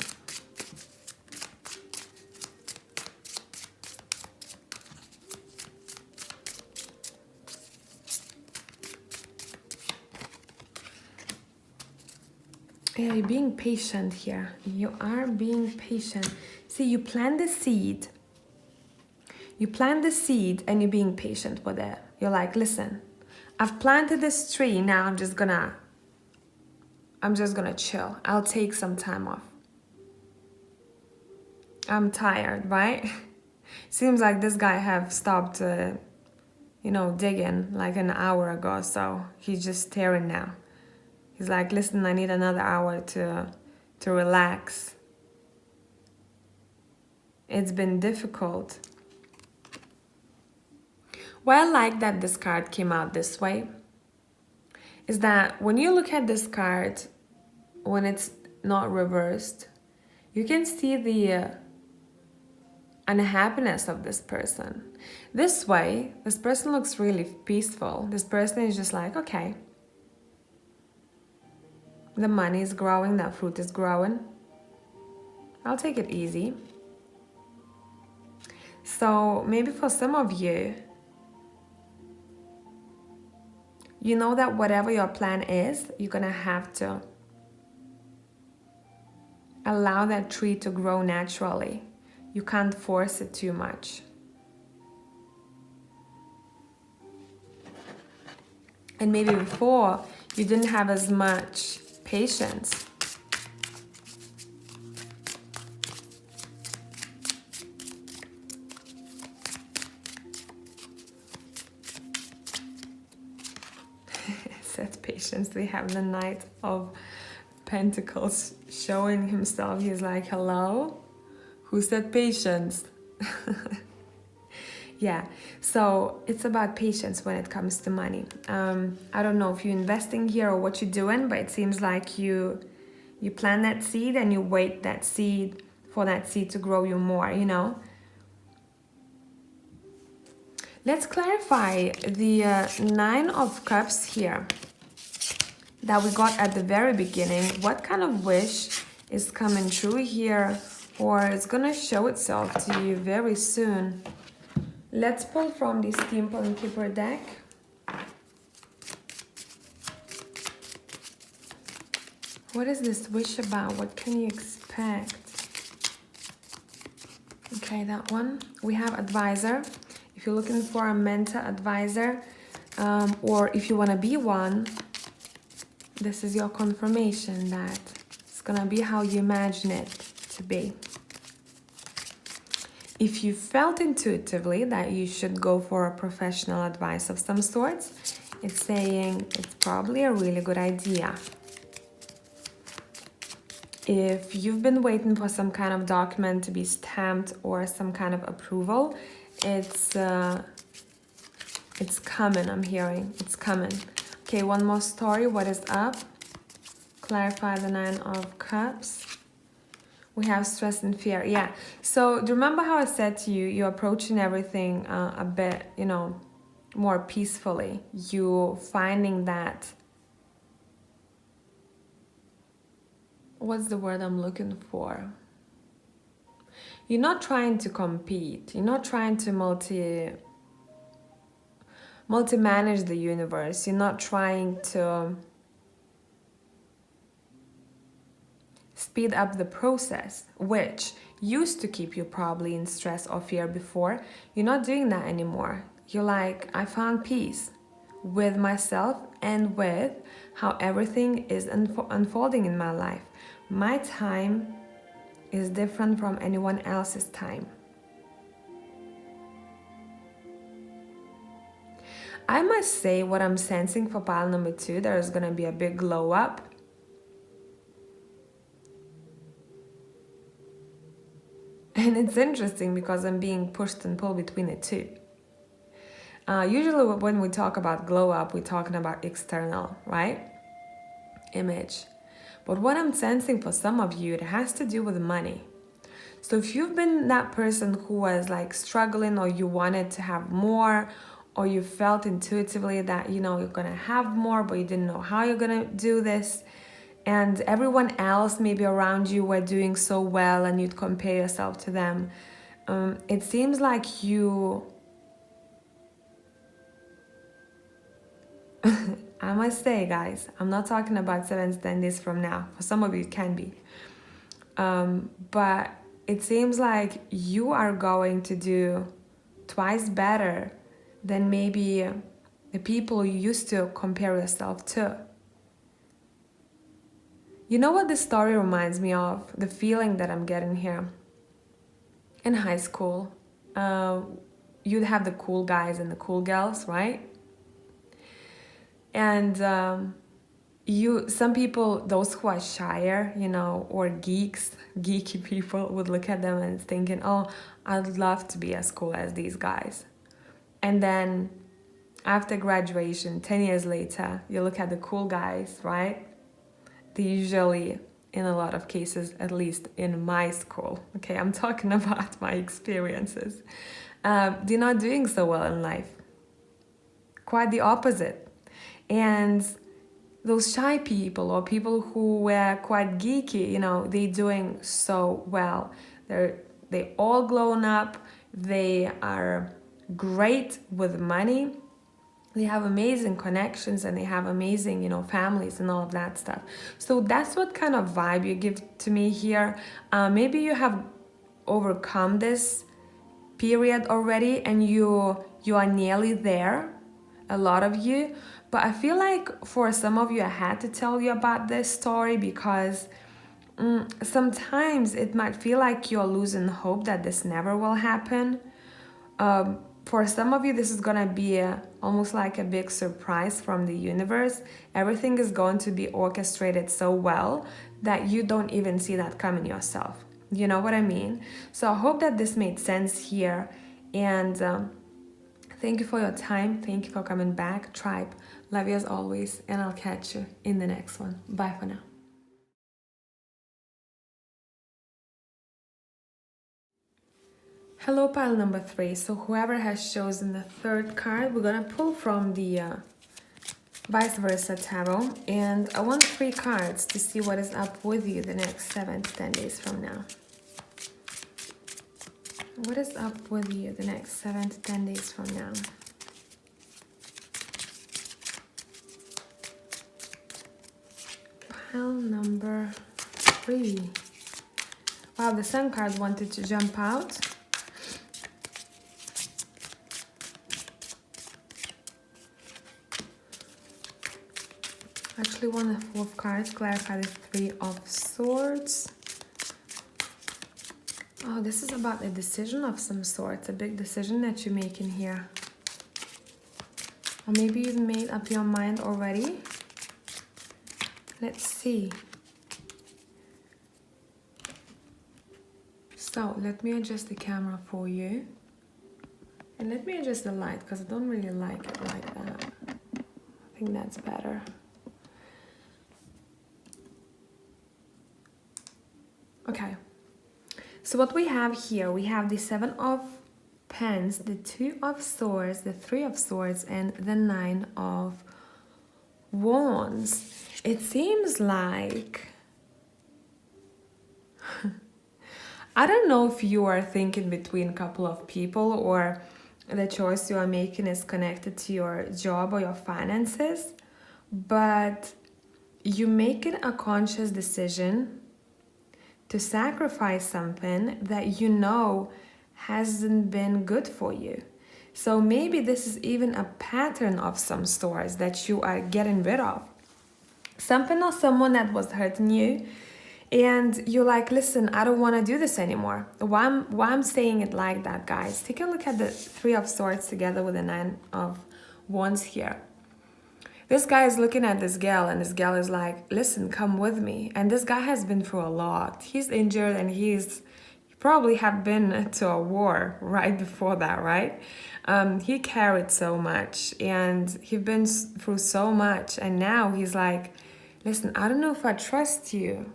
Yeah, you're being patient here. You are being patient. See, you plant the seed. You plant the seed and you're being patient with it. You're like, listen, I've planted this tree. Now I'm just gonna chill. I'll take some time off. I'm tired, right? Seems like this guy have stopped, digging like an hour ago, so he's just staring now. He's like, listen, I need another hour to relax. It's been difficult. Why I like that this card came out this way is that when you look at this card, when it's not reversed, you can see the unhappiness of this person. This way, this person looks really peaceful. This person is just like, okay, the money is growing, that fruit is growing. I'll take it easy. So maybe for some of you, you know that whatever your plan is, you're gonna have to allow that tree to grow naturally. You can't force it too much. And maybe before, you didn't have as much patience. Said patience. We have the Knight of Pentacles showing himself. He's like, hello? Who said patience? Yeah, so it's about patience when it comes to money. I don't know if you're investing here or what you're doing, but it seems like you plant that seed and you wait that seed for that seed to grow you more, you know? Let's clarify the Nine of Cups here that we got at the very beginning. What kind of wish is coming true here, or it's gonna show itself to you very soon? Let's pull from this Temple and Keeper deck. What is this wish about? What can you expect? Okay, that one. We have advisor. If you're looking for a mentor advisor, or if you want to be one, this is your confirmation that it's gonna be how you imagine it to be. If you felt intuitively that you should go for a professional advice of some sorts, it's saying it's probably a really good idea. If you've been waiting for some kind of document to be stamped or some kind of approval, it's coming, I'm hearing. It's coming. Okay, one more story. What is up? Clarify the Nine of Cups. We have stress and fear. Yeah. So do you remember how I said to you, you're approaching everything a bit, more peacefully. You finding that, what's the word I'm looking for? You're not trying to compete. You're not trying to multi-manage the universe. You're not trying to speed up the process, which used to keep you probably in stress or fear before. You're not doing that anymore. You're like, I found peace with myself and with how everything is unfolding in my life. My time is different from anyone else's time. I must say what I'm sensing for pile number 2, there is going to be a big glow up. And it's interesting because I'm being pushed and pulled between the two. Usually when we talk about glow up, we're talking about external, right? Image. But what I'm sensing for some of you, it has to do with money. So if you've been that person who was like struggling, or you wanted to have more, or you felt intuitively that, you're going to have more, but you didn't know how you're going to do this, and everyone else maybe around you were doing so well and you'd compare yourself to them, it seems like you I must say, guys, I'm not talking about 7 to 10 days from now. For some of you it can be, but it seems like you are going to do twice better than maybe the people you used to compare yourself to. You know what this story reminds me of? The feeling that I'm getting here. in high school, you'd have the cool guys and the cool girls, right? And some people, those who are shyer, or geeky people, would look at them and thinking, oh, I'd love to be as cool as these guys. And then after graduation, 10 years later, you look at the cool guys, right? They usually, in a lot of cases, at least in my school, okay, I'm talking about my experiences, they're not doing so well in life. Quite the opposite. And those shy people, or people who were quite geeky, they're doing so well. They all grown up. They are great with money. They have amazing connections, and they have amazing, families and all of that stuff. So that's what kind of vibe you give to me here. Maybe you have overcome this period already, and you are nearly there, a lot of you. But I feel like for some of you, I had to tell you about this story because sometimes it might feel like you're losing hope that this never will happen. For some of you, this is gonna be almost like a big surprise from the universe. Everything is going to be orchestrated so well that you don't even see that coming yourself. You know what I mean? So I hope that this made sense here. And thank you for your time. Thank you for coming back, tribe. Love you as always, and I'll catch you in the next one. Bye for now. Hello, pile number 3. So whoever has chosen the third card, we're gonna pull from the vice versa tarot, and I want 3 cards to see what is up with you the next 7 to 10 days from now. What is up with you the next 7 to 10 days from now? Pile number 3. Wow, the Sun card wanted to jump out. Actually, one of 4 cards, clarify the 3 of Swords. Oh, this is about a decision of some sort, a big decision that you're making here. Or maybe you've made up your mind already. Let's see. So, let me adjust the camera for you. And let me adjust the light, because I don't really like it like that. I think that's better. Okay, so what we have here, we have the 7 of Pens, the 2 of Swords, the 3 of Swords, and the 9 of Wands. It seems like... I don't know if you are thinking between a couple of people, or the choice you are making is connected to your job or your finances, but you're making a conscious decision to sacrifice something that you know hasn't been good for you. So maybe this is even a pattern of some sorts that you are getting rid of. Something or someone that was hurting you, and you're like, listen, I don't want to do this anymore. Why I'm saying it like that, guys? Take a look at the 3 of Swords together with the 9 of Wands here. This guy is looking at this girl, and this girl is like, listen, come with me. And this guy has been through a lot. He's injured, and he probably have been to a war right before that, right? He carried so much, and he's been through so much, and now he's like, listen, I don't know if I trust you.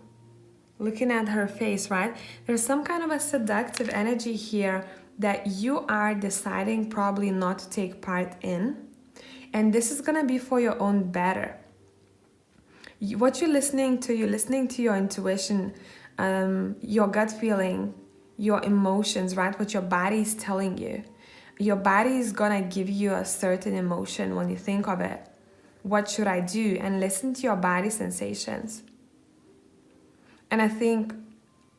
Looking at her face, right? There's some kind of a seductive energy here that you are deciding probably not to take part in. And this is going to be for your own better. What you're listening to your intuition, your gut feeling, your emotions, right? What your body is telling you. Your body is going to give you a certain emotion when you think of it. What should I do? And listen to your body sensations. And I think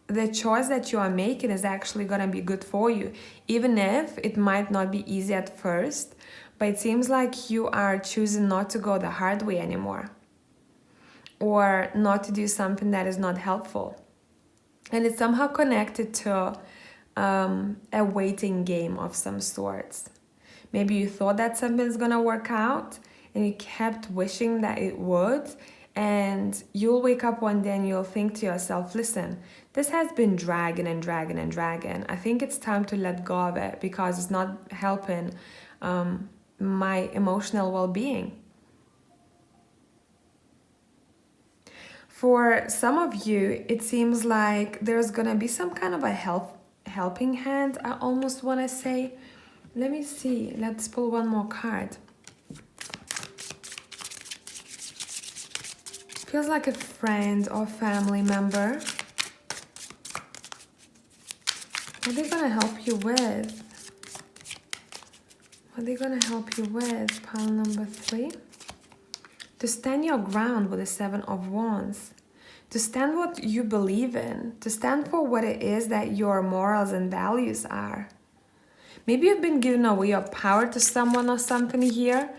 the choice that you are making is actually going to be good for you, even if it might not be easy at first. But it seems like you are choosing not to go the hard way anymore, or not to do something that is not helpful. And it's somehow connected to a waiting game of some sorts. Maybe you thought that something's gonna work out and you kept wishing that it would, and you'll wake up one day and you'll think to yourself, listen, this has been dragging and dragging and dragging. I think it's time to let go of it because it's not helping my emotional well-being. For some of you, it seems like there's gonna be some kind of a helping hand, I almost want to say. Let me see. Let's pull one more card. Feels like a friend or family member. What are they gonna help you with? What are they gonna help you with? Pile number 3. To stand your ground with the 7 of Wands. To stand what you believe in. To stand for what it is that your morals and values are. Maybe you've been giving away your power to someone or something here,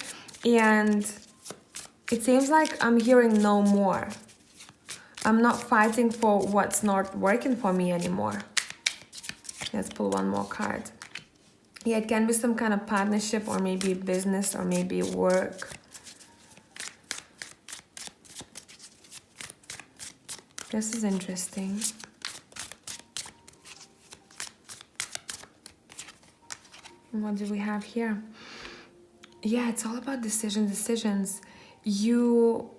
and it seems like I'm hearing no more. I'm not fighting for what's not working for me anymore. Let's pull one more card. Yeah, it can be some kind of partnership or maybe business or maybe work. This is interesting. What do we have here? Yeah, it's all about decisions. You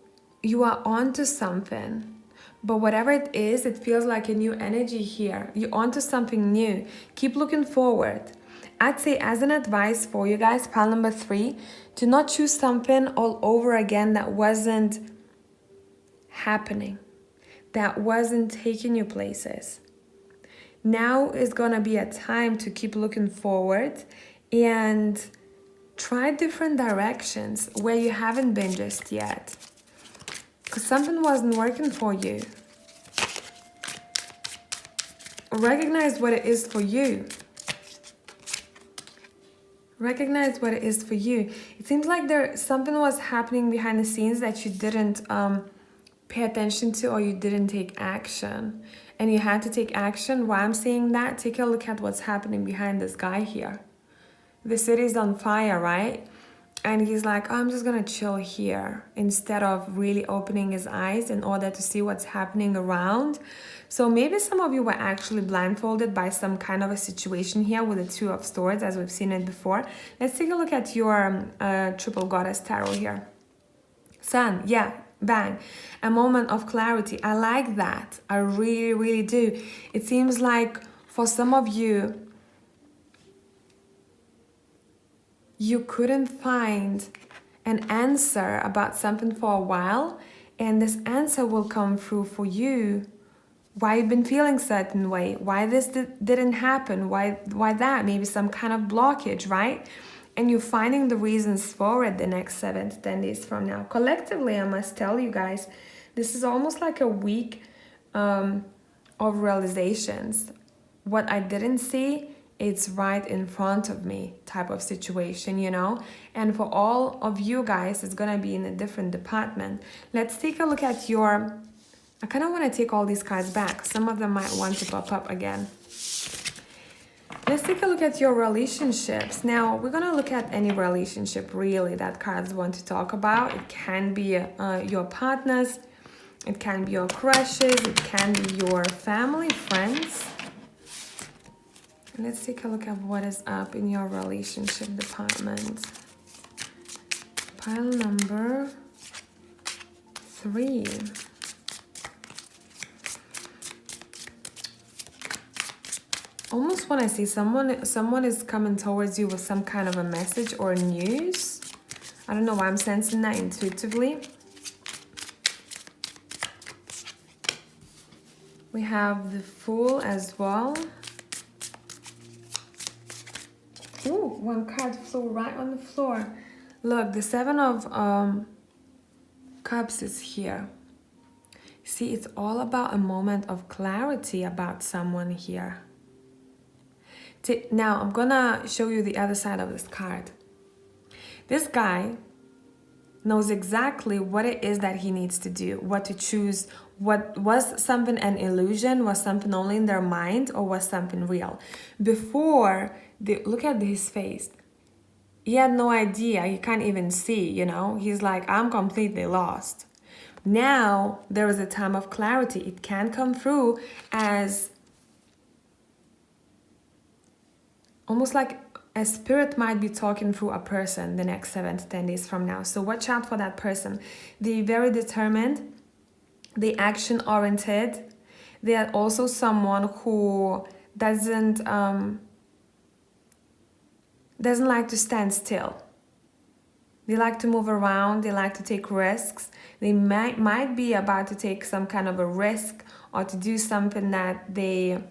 are onto something. But whatever it is, it feels like a new energy here. You're onto something new. Keep looking forward. I'd say as an advice for you guys, pile number 3, to not choose something all over again that wasn't happening, that wasn't taking you places. Now is gonna be a time to keep looking forward and try different directions where you haven't been just yet. Because something wasn't working for you. Recognize what it is for you. Recognize what it is for you. It seems like something was happening behind the scenes that you didn't pay attention to, or you didn't take action. And you had to take action. Why I'm saying that, take a look at what's happening behind this guy here. The city's on fire, right? And he's like, oh, I'm just gonna chill here, instead of really opening his eyes in order to see what's happening around. So maybe some of you were actually blindfolded by some kind of a situation here with the 2 of Swords, as we've seen it before. Let's take a look at your Triple Goddess Tarot here. Sun, yeah, bang. A moment of clarity. I like that. I really, really do. It seems like for some of you, you couldn't find an answer about something for a while, and this answer will come through for you. Why you've been feeling certain way, why this didn't happen, why that, maybe some kind of blockage, right? And you're finding the reasons for it the next 7 to 10 days from now. Collectively, I must tell you guys, this is almost like a week of realizations. What I didn't see, it's right in front of me type of situation, you know? And for all of you guys, it's gonna be in a different department. Let's take a look at your... I kind of want to take all these cards back. Some of them might want to pop up again. Let's take a look at your relationships. Now, we're gonna look at any relationship, really, that cards want to talk about. It can be your partners. It can be your crushes. It can be your family, friends. Let's take a look at what is up in your relationship department. Pile number 3. Almost when I see someone is coming towards you with some kind of a message or news. I don't know why I'm sensing that intuitively. We have the Fool as well. Ooh, one card flew right on the floor. Look, the 7 of Cups is here. See, it's all about a moment of clarity about someone here. Now, I'm gonna show you the other side of this card. This guy knows exactly what it is that he needs to do, what to choose, What was something an illusion? Was something only in their mind, or was something real? Before, look at his face. He had no idea. He can't even see, you know? He's like, I'm completely lost. Now, there is a time of clarity. It can come through as almost like a spirit might be talking through a person the next 7 to 10 days from now. So watch out for that person. They're very determined. They action-oriented. They are also someone who doesn't like to stand still. They like to move around. They like to take risks. They might be about to take some kind of a risk or to do something that they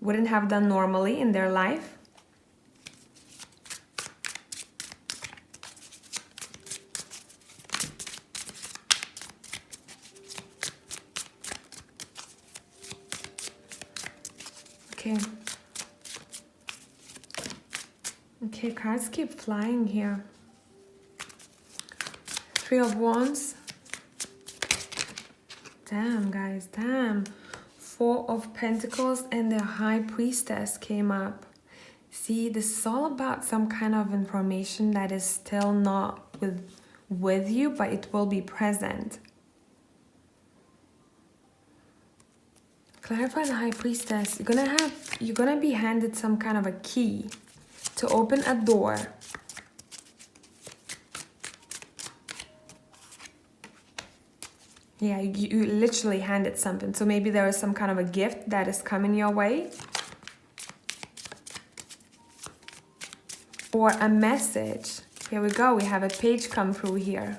wouldn't have done normally in their life. Okay, cards keep flying here. 3 of Wands. Damn, guys, damn. 4 of Pentacles and the High Priestess came up. See, this is all about some kind of information that is still not with you, but it will be present. Clarify the High Priestess. You're gonna be handed some kind of a key to open a door. Yeah, you literally handed something. So maybe there is some kind of a gift that is coming your way. Or a message. Here we go. We have a page come through here.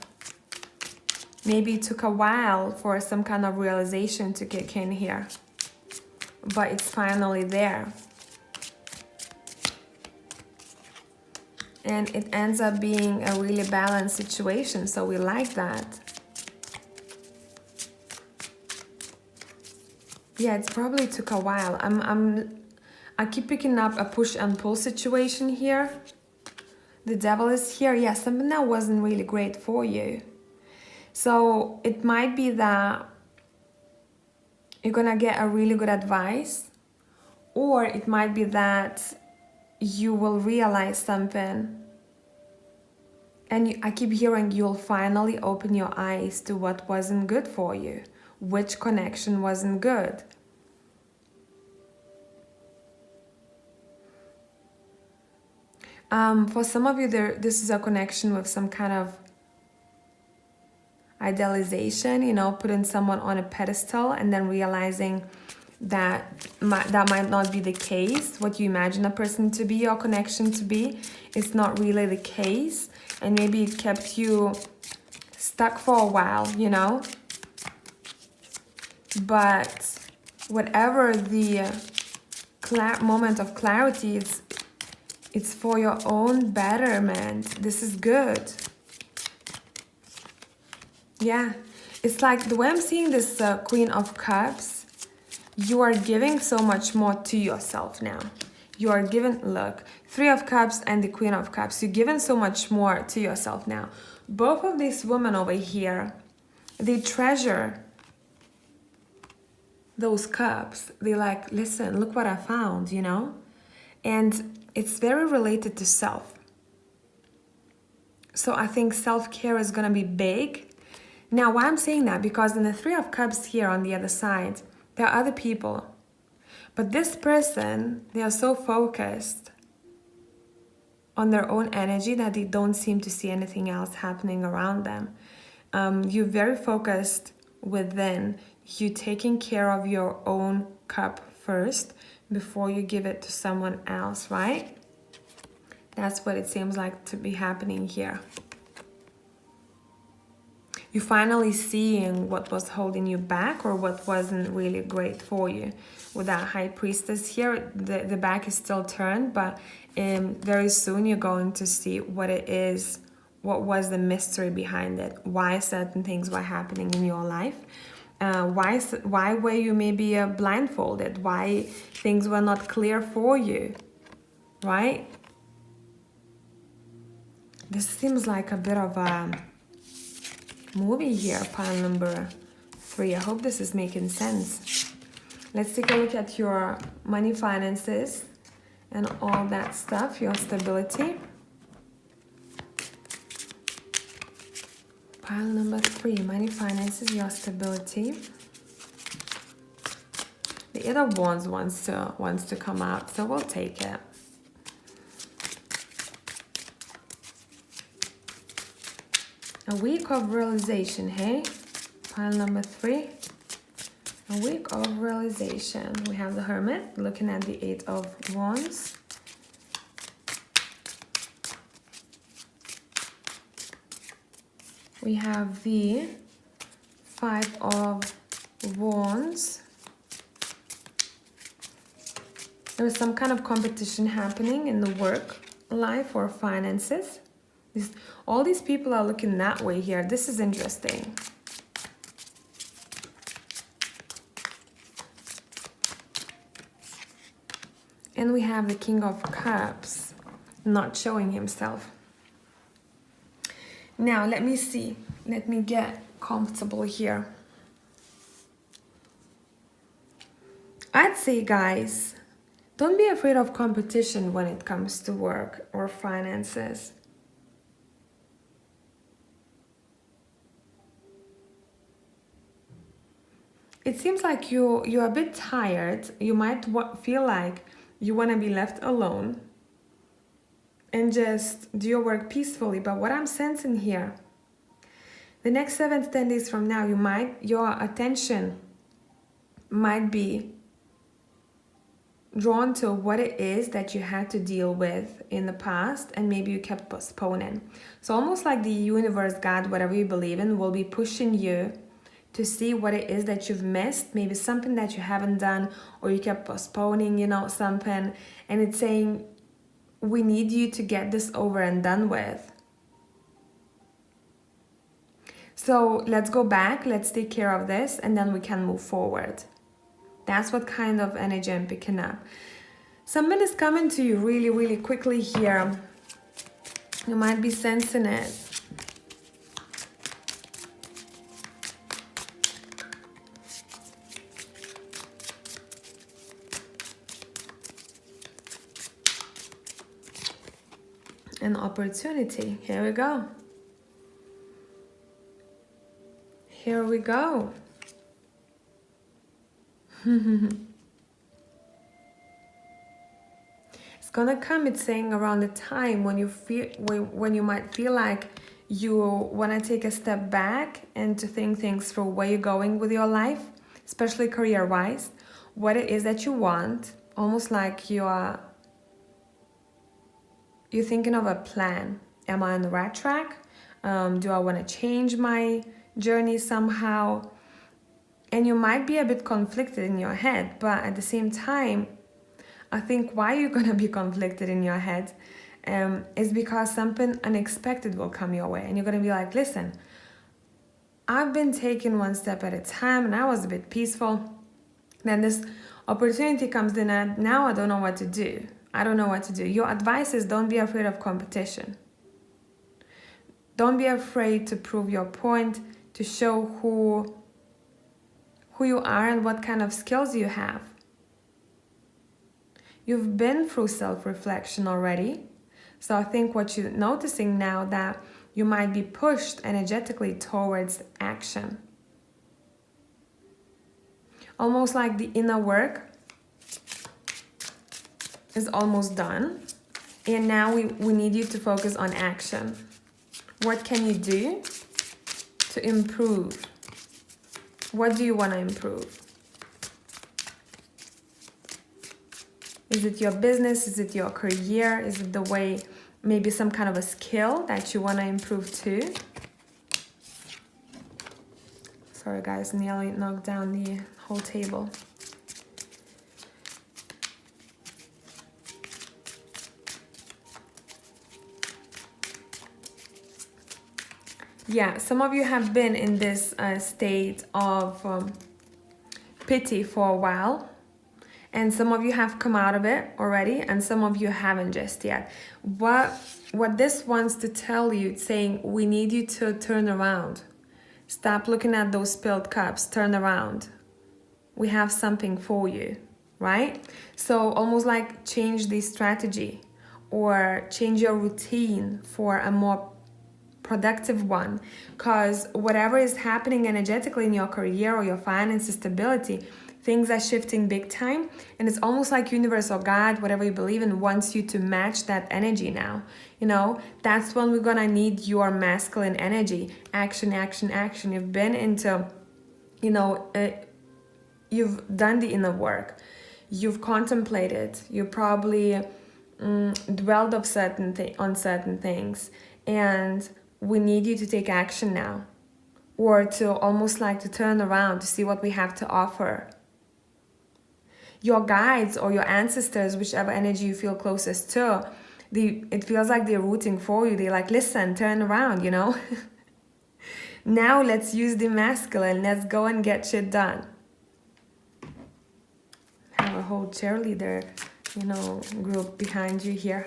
Maybe it took a while for some kind of realization to kick in here. But it's finally there. And it ends up being a really balanced situation. So we like that. Yeah, it probably took a while. I keep picking up a push and pull situation here. The Devil is here. Yeah, something that wasn't really great for you. So it might be that you're gonna get a really good advice, or it might be that you will realize something. And I keep hearing you'll finally open your eyes to what wasn't good for you. Which connection wasn't good. For some of you, this is a connection with some kind of idealization, you know, putting someone on a pedestal and then realizing that might not be the case. What you imagine a person to be or connection to be is not really the case. And maybe it kept you stuck for a while, you know. But whatever the moment of clarity, it's for your own betterment. This is good. Yeah, it's like the way I'm seeing this Queen of Cups, you are giving so much more to yourself now. You are giving, look, 3 of Cups and the Queen of Cups. You're giving so much more to yourself now. Both of these women over here, they treasure those cups. They like, listen, look what I found, you know? And it's very related to self. So I think self-care is going to be big. Now, why I'm saying that? Because in the 3 of Cups here on the other side, there are other people. But this person, they are so focused on their own energy that they don't seem to see anything else happening around them. You're very focused within. You taking care of your own cup first before you give it to someone else, right? That's what it seems like to be happening here. You're finally seeing what was holding you back or what wasn't really great for you. With that High Priestess here, the back is still turned, but very soon you're going to see what it is, what was the mystery behind it, why certain things were happening in your life. Why were you maybe blindfolded? Why things were not clear for you, right? This seems like a bit of a movie here, pile number 3. I hope this is making sense. Let's take a look at your money, finances, and all that stuff, your stability. Pile number 3, money, finances, your stability. The Eight of Wands wants to come out, so we'll take it. A week of realization, hey? Pile number 3. A week of realization. We have the Hermit looking at the Eight of Wands. We have the Five of Wands. There's some kind of competition happening in the work life or finances. All these people are looking that way here. This is interesting. And we have the King of Cups not showing himself. Now, let me see. Let me get comfortable here. I'd say, guys, don't be afraid of competition when it comes to work or finances. It seems like you're a bit tired. You might feel like you want to be left alone and just do your work peacefully. But what I'm sensing here, the next 7 to 10 days from now, your attention might be drawn to what it is that you had to deal with in the past, and maybe you kept postponing. So almost like the universe, God, whatever you believe in, will be pushing you to see what it is that you've missed, maybe something that you haven't done, or you kept postponing, you know, something, and it's saying, we need you to get this over and done with. So let's go back, let's take care of this, and then we can move forward. That's what kind of energy I'm picking up. Something is coming to you really, really quickly here. You might be sensing it. An opportunity. Here we go. Here we go. It's gonna come, it's saying, around the time when you might feel like you want to take a step back and to think things through, where you're going with your life, especially career-wise, what it is that you want, almost like you're thinking of a plan. Am I on the right track? Do I want to change my journey somehow? And you might be a bit conflicted in your head, but at the same time, I think why you're going to be conflicted in your head is because something unexpected will come your way. And you're going to be like, listen, I've been taking one step at a time and I was a bit peaceful. Then this opportunity comes in and now I don't know what to do. I don't know what to do. Your advice is, don't be afraid of competition. Don't be afraid to prove your point, to show who you are and what kind of skills you have. You've been through self-reflection already. So I think what you're noticing now, that you might be pushed energetically towards action. Almost like the inner work is almost done, and now we need you to focus on action. What can you do to improve? What do you want to improve? Is it your business? Is it your career? Is it the way, maybe some kind of a skill that you want to improve too? Sorry guys, nearly knocked down the whole table. Yeah, some of you have been in this state of pity for a while. And some of you have come out of it already, and some of you haven't just yet. What this wants to tell you, it's saying, we need you to turn around. Stop looking at those spilled cups. Turn around. We have something for you, right? So almost like change the strategy or change your routine for a more productive one, because whatever is happening energetically in your career or your finances, stability, things are shifting big time, and it's almost like universe or God, whatever you believe in, wants you to match that energy now. You know, that's when we're gonna need your masculine energy. Action, action, action. You've been into, you know, you've done the inner work, you've contemplated, you probably dwelled on certain things, and we need you to take action now, or to almost like to turn around to see what we have to offer. Your guides or your ancestors, whichever energy you feel closest to, it feels like they're rooting for you. They're like, listen, turn around, you know. Now let's use the masculine. Let's go and get shit done. Have a whole cheerleader, you know, group behind you here.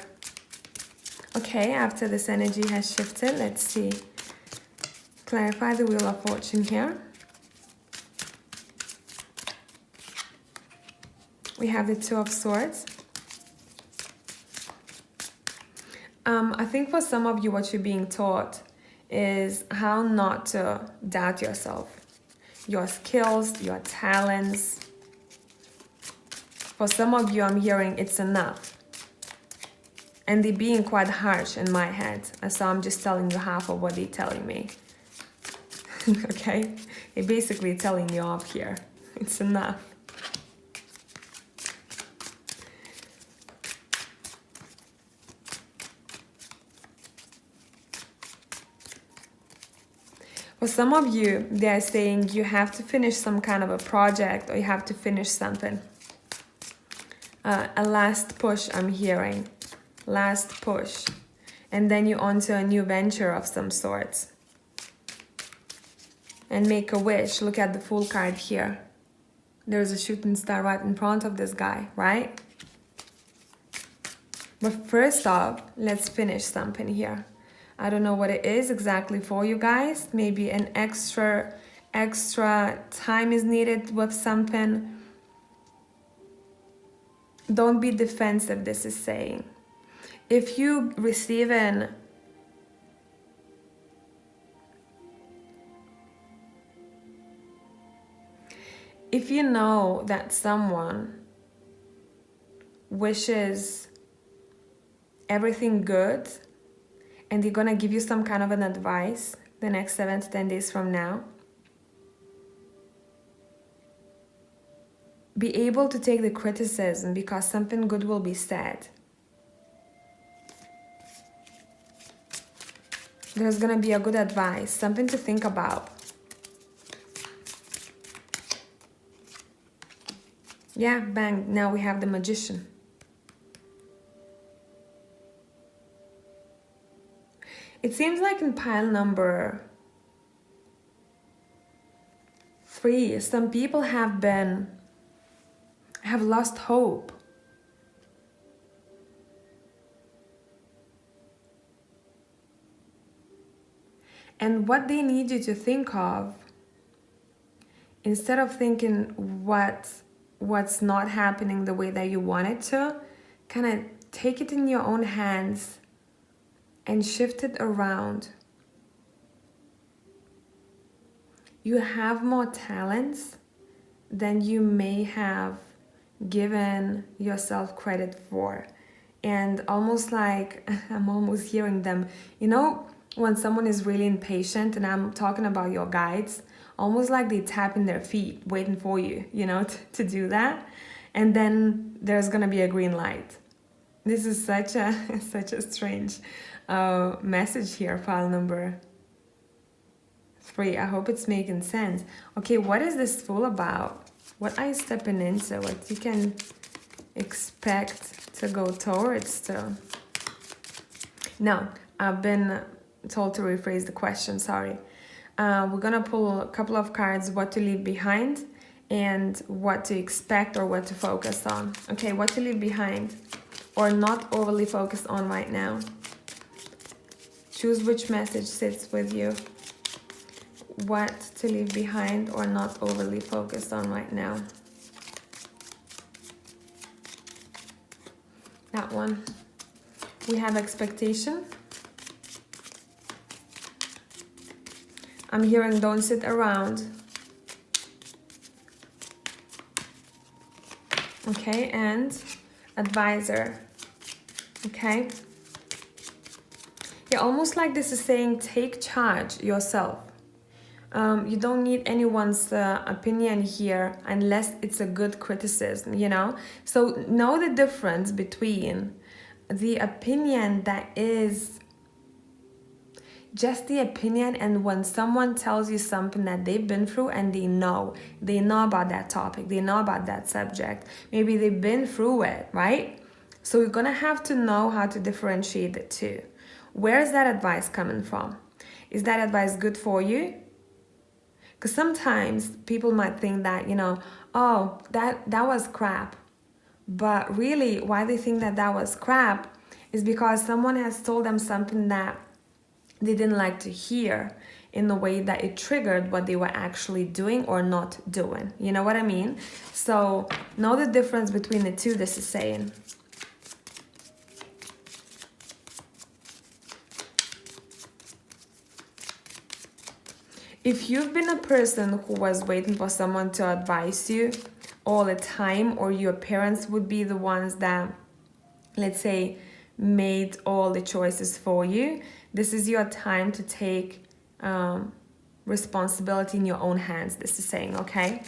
Okay, after this energy has shifted, let's see. Clarify the Wheel of Fortune here. We have the Two of Swords. I think for some of you, what you're being taught is how not to doubt yourself, your skills, your talents. For some of you, I'm hearing it's enough. And they're being quite harsh in my head. So I'm just telling you half of what they're telling me. Okay? They're basically telling you off here. It's enough. For some of you, they're saying you have to finish some kind of a project, or you have to finish something. A last push, I'm hearing. Last push. And then you're onto a new venture of some sorts. And make a wish. Look at the Fool card here. There's a shooting star right in front of this guy, right? But first off, let's finish something here. I don't know what it is exactly for you guys. Maybe an extra time is needed with something. Don't be defensive, this is saying. If you receive if you know that someone wishes everything good and they're gonna give you some kind of an advice the next 7 to 10 days from now, be able to take the criticism, because something good will be said. There's gonna be a good advice, something to think about. Yeah, bang, now we have the Magician. It seems like in pile number 3, some people have lost hope. And what they need you to think of, instead of thinking what's not happening the way that you want it to, kind of take it in your own hands and shift it around. You have more talents than you may have given yourself credit for. And almost like, I'm almost hearing them, you know, when someone is really impatient, and I'm talking about your guides, almost like they tap in their feet waiting for you, you know, to do that. And then there's gonna be a green light. This is such a strange message here, file number 3. I hope it's making sense. Okay, what is this Fool about? What are you stepping into? What you can expect to go towards to? No, I've been told to rephrase the question, sorry. We're gonna pull a couple of cards, what to leave behind and what to expect or what to focus on. Okay, what to leave behind or not overly focused on right now. Choose which message sits with you. What to leave behind or not overly focused on right now. That one. We have expectation. I'm hearing don't sit around. Okay, and advisor. Okay. Yeah, almost like this is saying take charge yourself. You don't need anyone's opinion here unless it's a good criticism, you know? So know the difference between the opinion that is just the opinion and when someone tells you something that they've been through and they know about that topic, they know about that subject. Maybe they've been through it, right? So you're gonna have to know how to differentiate the two. Where is that advice coming from? Is that advice good for you? Because sometimes people might think that, you know, oh, that was crap. But really, why they think that was crap is because someone has told them something that they didn't like to hear in the way that it triggered what they were actually doing or not doing. You know what I mean? So know the difference between the two, this is saying. If you've been a person who was waiting for someone to advise you all the time, or your parents would be the ones that, let's say, made all the choices for you, this is your time to take responsibility in your own hands, this is saying, okay?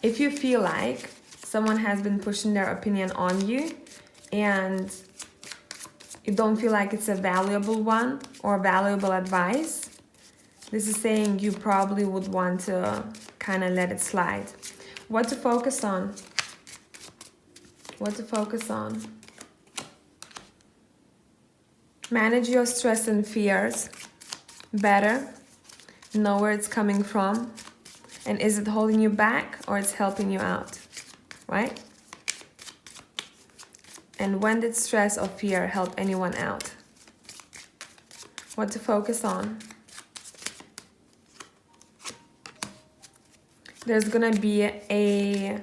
If you feel like someone has been pushing their opinion on you and you don't feel like it's a valuable one or valuable advice, this is saying you probably would want to kind of let it slide. What to focus on? What to focus on? Manage your stress and fears better. Know where it's coming from. And is it holding you back or it's helping you out? Right? And when did stress or fear help anyone out? What to focus on? There's gonna be a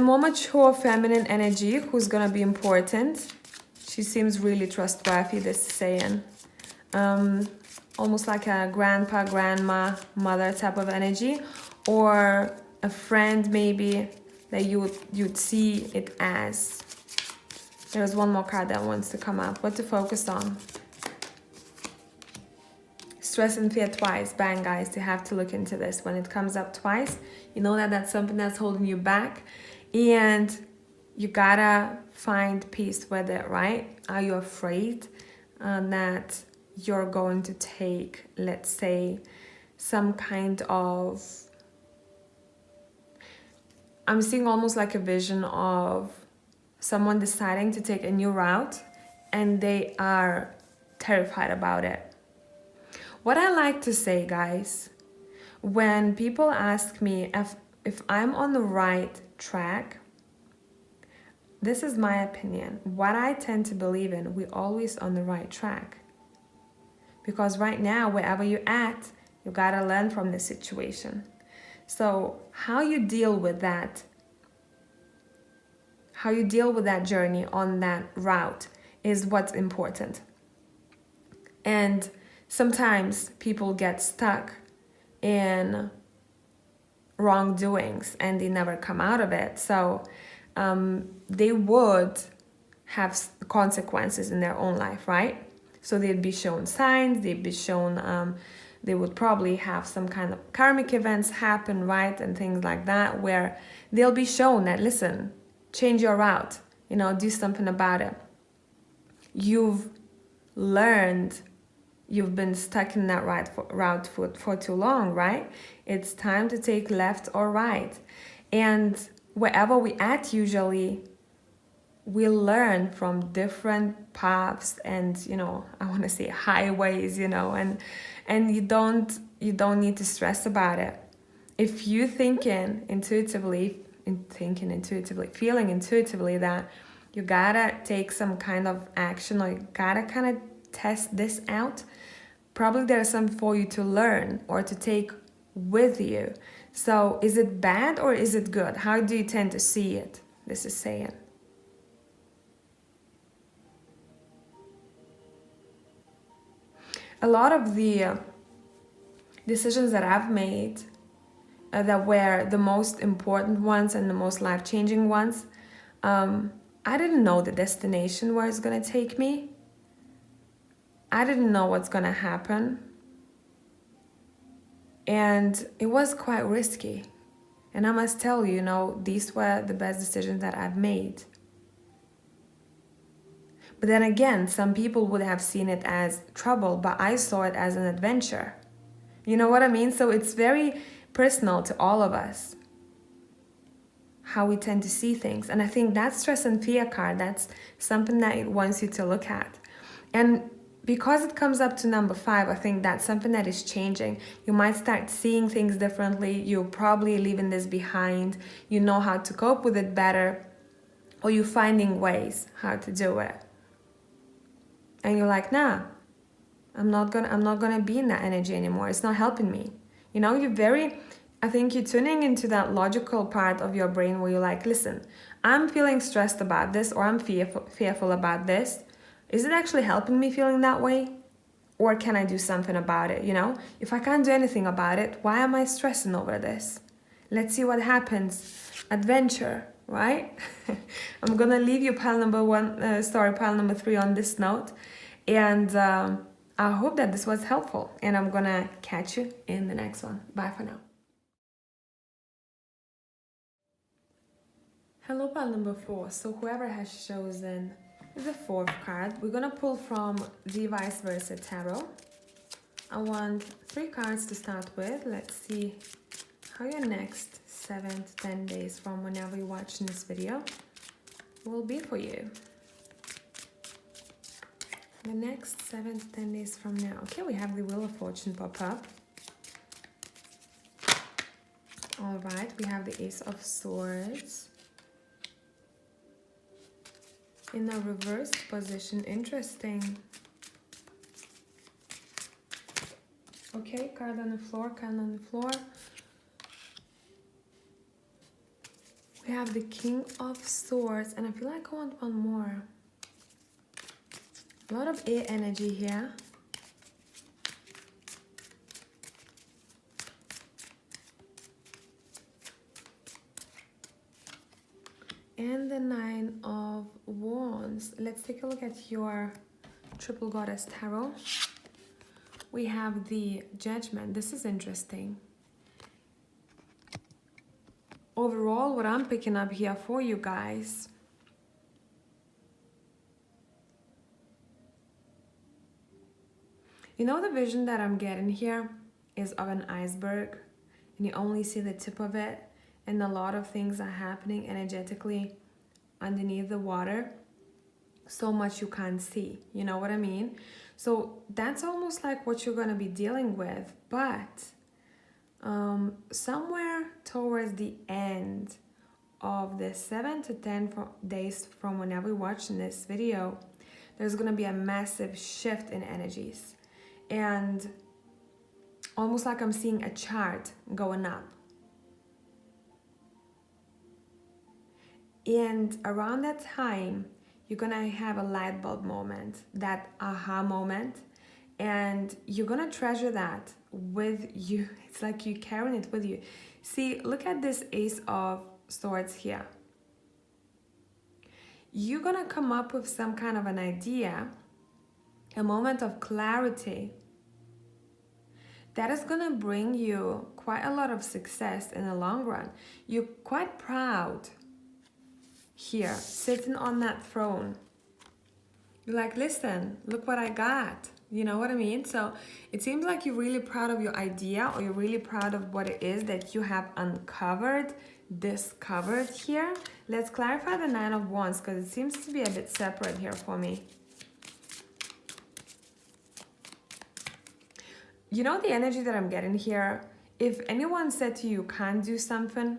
more mature feminine energy who's gonna be important. She seems really trustworthy, this is saying. Almost like a grandpa, grandma, mother type of energy, or a friend maybe that you'd see it as. There's one more card that wants to come up. What to focus on? Stress and fear twice. Bang, guys, you have to look into this. When it comes up twice, you know that that's something that's holding you back, and you gotta find peace with it, right? Are you afraid that you're going to take, let's say, some kind of, I'm seeing almost like a vision of someone deciding to take a new route and they are terrified about it. What I like to say, guys, when people ask me if I'm on the right track, this is my opinion. What I tend to believe in, we're always on the right track. Because right now, wherever you're at, you gotta learn from the situation. So how you deal with that, journey on that route is what's important. And sometimes people get stuck in wrongdoings and they never come out of it. So they would have consequences in their own life, right? So they'd be shown signs, they'd be shown, they would probably have some kind of karmic events happen, right? And things like that, where they'll be shown that, listen, change your route, you know, do something about it. You've learned, you've been stuck in that route for too long, right? It's time to take left or right. And wherever we at, usually, we learn from different paths and, you know, I want to say highways, you know, and you don't need to stress about it. If you feeling intuitively that you gotta take some kind of action, or you gotta kind of test this out. Probably there's something for you to learn or to take with you. So is it bad or is it good? How do you tend to see it? This is saying. A lot of the decisions that I've made that were the most important ones and the most life-changing ones, I didn't know the destination where it's gonna take me. I didn't know what's gonna happen. And it was quite risky. And I must tell you, these were the best decisions that I've made. But then again, some people would have seen it as trouble, but I saw it as an adventure. You know what I mean? So it's very personal to all of us, how we tend to see things. And I think that stress and fear card, that's something that it wants you to look at. And because it comes up to number 5, I think that's something that is changing. You might start seeing things differently. You're probably leaving this behind. You know how to cope with it better, or you're finding ways how to do it. And you're like, nah, I'm not gonna be in that energy anymore. It's not helping me. I think you're tuning into that logical part of your brain where you're like, listen, I'm feeling stressed about this, or I'm fearful about this. Is it actually helping me feeling that way? Or can I do something about it? If I can't do anything about it, why am I stressing over this? Let's see what happens. Adventure, right? I'm gonna leave you pile number 3 on this note. And I hope that this was helpful. And I'm gonna catch you in the next one. Bye for now. Hello, pile number 4. So whoever has chosen the 4th card, we're gonna pull from the Vice Versa Tarot. I want 3 cards to start with. Let's see how your next 7 to 10 days from whenever you're watching this video will be for you. The next 7 to 10 days from now. Okay, we have the Wheel of Fortune pop up. All right, we have the Ace of Swords. In a reversed position, interesting. Okay, card on the floor, card on the floor. We have the King of Swords, and I feel like I want one more. A lot of air energy here. And the 9 of Wands. Let's take a look at your Triple Goddess Tarot. We have the Judgment. This is interesting. Overall, what I'm picking up here for you guys, the vision that I'm getting here is of an iceberg, and you only see the tip of it, and a lot of things are happening energetically underneath the water. So much you can't see, you know what I mean? So that's almost like what you're going to be dealing with, but somewhere towards the end of the 7 to 10 days from whenever you're watching this video, there's going to be a massive shift in energies. And almost like I'm seeing a chart going up. And around that time, you're gonna have a light bulb moment, that aha moment, and you're gonna treasure that with you. It's like you're carrying it with you. See, look at this Ace of Swords here. You're gonna come up with some kind of an idea, a moment of clarity that is gonna bring you quite a lot of success in the long run. You're quite proud here, sitting on that throne. You're like, listen, look what I got. You know what I mean? So it seems like you're really proud of your idea, or you're really proud of what it is that you have uncovered, discovered here. Let's clarify the 9 of Wands, because it seems to be a bit separate here for me. You know the energy that I'm getting here? If anyone said to you, can't do something,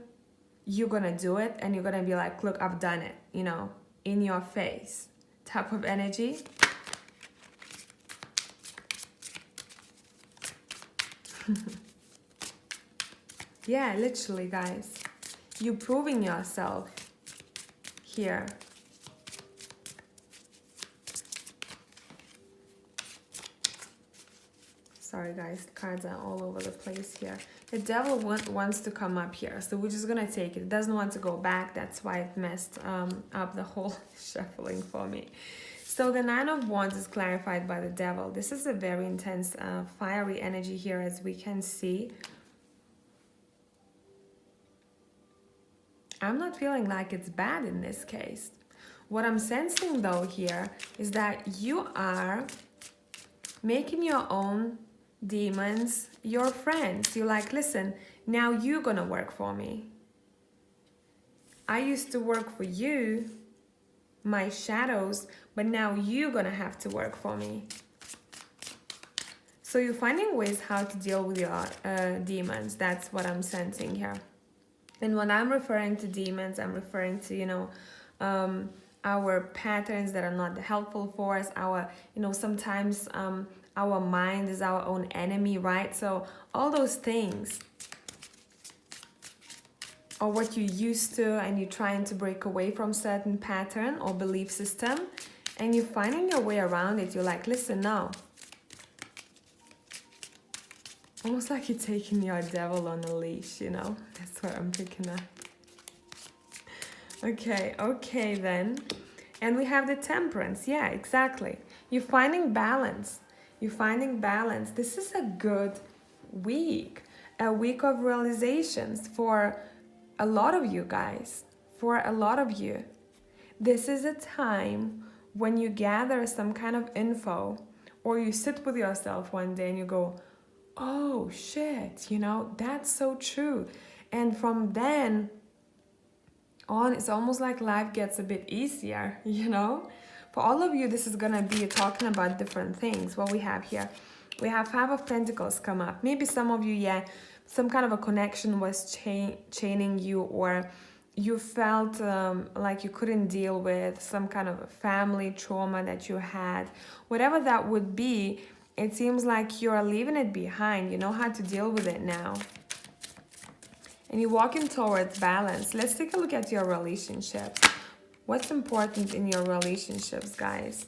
you're gonna do it, and you're gonna be like, look, I've done it, in your face type of energy. Yeah, literally, guys. You proving yourself here. Sorry, guys, the cards are all over the place here. The devil wants to come up here, so we're just gonna take it. It doesn't want to go back. That's why it messed up the whole shuffling for me. So the Nine of Wands is clarified by the devil. This is a very intense, fiery energy here, as we can see. I'm not feeling like it's bad in this case. What I'm sensing though here is that you are making your own demons your friends. You're like, listen, now you're gonna work for me. I used to work for you, my shadows, but now you're gonna have to work for me. So you're finding ways how to deal with your demons. That's what I'm sensing here. And when I'm referring to demons, I'm referring to, you know, our patterns that are not helpful for us. Our, you know, sometimes our mind is our own enemy, right? So all those things, or what you used to, and you're trying to break away from certain pattern or belief system, and you're finding your way around it. You're like, listen, no. Almost like you're taking your devil on a leash, you know? That's what I'm picking up. Okay then. And we have the Temperance. Yeah, exactly. You're finding balance. You're finding balance. This is a good week. A week of realizations for a lot of you guys. For a lot of you. This is a time when you gather some kind of info, or you sit with yourself one day and you go, oh shit, you know, that's so true. And from then on, it's almost like life gets a bit easier, you know. For all of you, this is gonna be talking about different things. What we have here, we have Five of Pentacles come up. Maybe some of you, yeah, some kind of a connection was chaining you, or you felt like you couldn't deal with some kind of family trauma that you had. Whatever that would be, it seems like you're leaving it behind. You know how to deal with it now. And you're walking towards balance. Let's take a look at your relationships. What's important in your relationships, guys?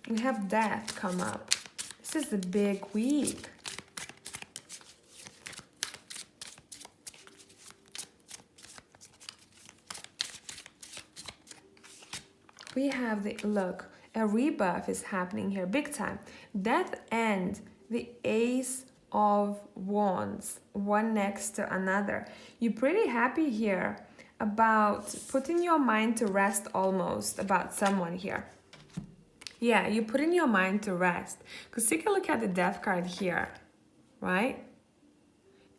We have Death come up. This is a big week. We have the, look, a rebirth is happening here, big time. Death and the Ace of Wands, one next to another. You're pretty happy here about putting your mind to rest, almost, about someone here. Yeah, you're putting your mind to rest. Because take a look at the Death card here, right?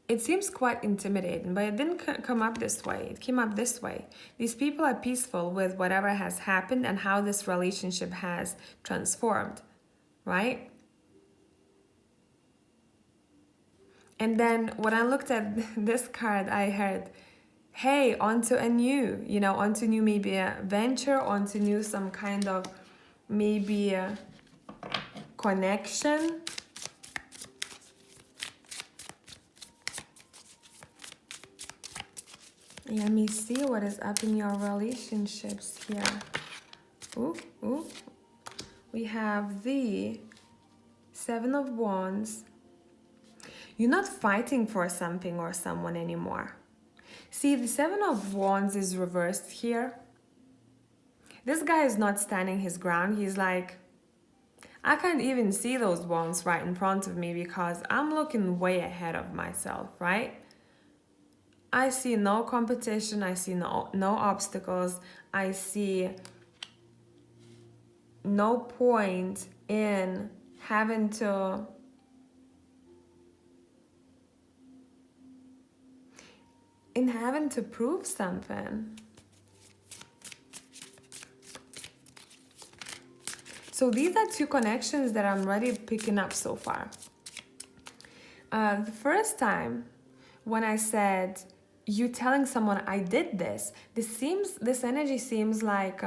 It seems quite intimidating, but it didn't come up this way. It came up this way. These people are peaceful with whatever has happened and how this relationship has transformed, right? And then when I looked at this card, I heard, hey, onto a new, you know, onto new maybe a venture, onto new some kind of maybe a connection. Let me see what is up in your relationships here. Ooh. We have the Seven of Wands. You're not fighting for something or someone anymore. See, the Seven of Wands is reversed here. This guy is not standing his ground. He's like, I can't even see those wands right in front of me because I'm looking way ahead of myself, right? I see no competition. I see no obstacles. I see no point in having to prove something. So these are two connections that I'm already picking up so far. The first time when I said you telling someone, I did this. This energy seems like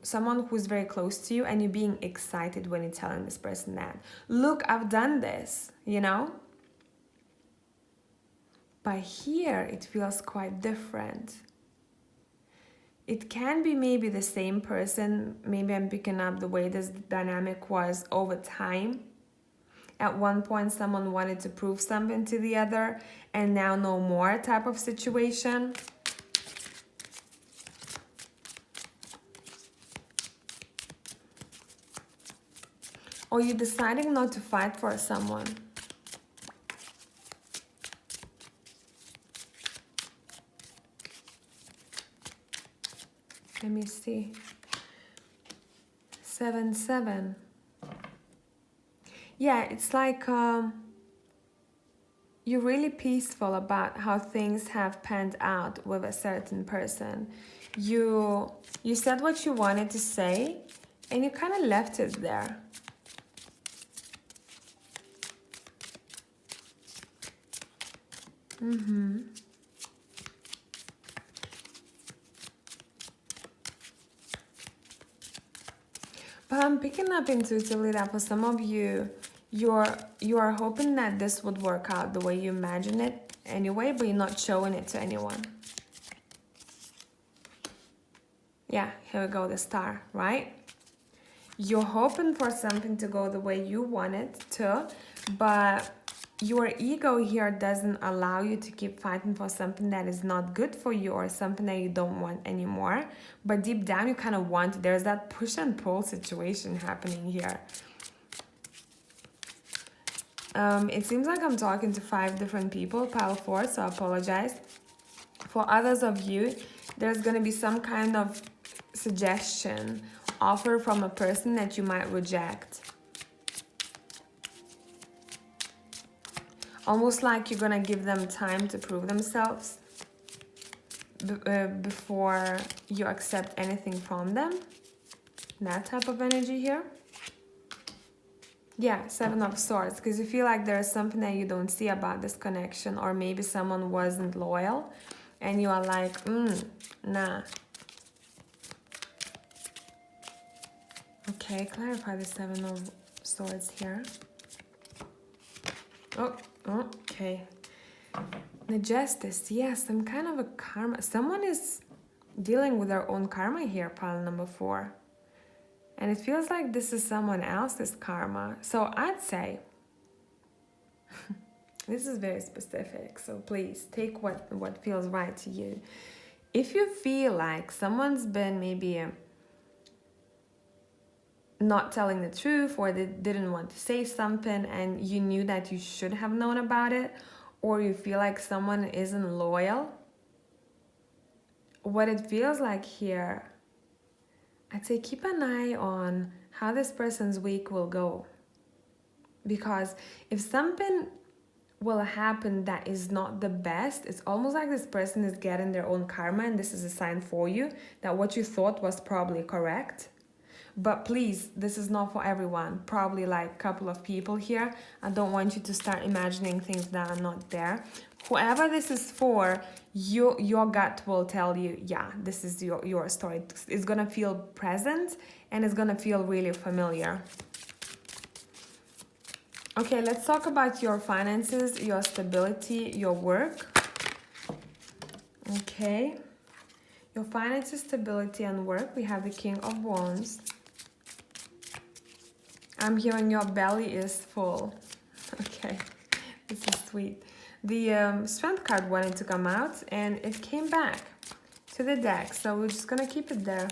someone who's very close to you, and you're being excited when you're telling this person that, look, I've done this, you know? But here it feels quite different. It can be maybe the same person. Maybe I'm picking up the way this dynamic was over time. At one point, someone wanted to prove something to the other, and now no more type of situation. Or you're deciding not to fight for someone. Let me see. 7-7. Yeah, it's like you're really peaceful about how things have panned out with a certain person. You said what you wanted to say, and you kind of left it there. But I'm picking up intuitively that for some of you, you are hoping that this would work out the way you imagine it anyway, but you're not showing it to anyone. Yeah, here we go, the star, right? You're hoping for something to go the way you want it to, but your ego here doesn't allow you to keep fighting for something that is not good for you or something that you don't want anymore. But deep down, you kind of want it. There's that push and pull situation happening here. It seems like I'm talking to 5 different people, pile 4, so I apologize. For others of you, there's going to be some kind of suggestion, offer from a person that you might reject. Almost like you're gonna give them time to prove themselves before you accept anything from them. That type of energy here. Yeah, 7 of Swords, because you feel like there's something that you don't see about this connection, or maybe someone wasn't loyal and you are like, nah. Okay, clarify the 7 of Swords here. Oh, okay. The Justice, yes, some kind of a karma. Someone is dealing with their own karma here, pile number 4. And it feels like this is someone else's karma. So I'd say, this is very specific, so please take what feels right to you. If you feel like someone's been maybe not telling the truth, or they didn't want to say something and you knew that you should have known about it, or you feel like someone isn't loyal, what it feels like here, I'd say keep an eye on how this person's week will go. Because if something will happen that is not the best, it's almost like this person is getting their own karma, and this is a sign for you that what you thought was probably correct. But please, this is not for everyone. Probably like a couple of people here. I don't want you to start imagining things that are not there. Whoever this is for, your gut will tell you, yeah, this is your story. It's gonna feel present and it's gonna feel really familiar. Okay, let's talk about your finances, your stability, your work. Okay. Your finances, stability, and work. We have the King of Wands. I'm hearing your belly is full. Okay, this is sweet. The Strength card wanted to come out and it came back to the deck. So we're just gonna keep it there.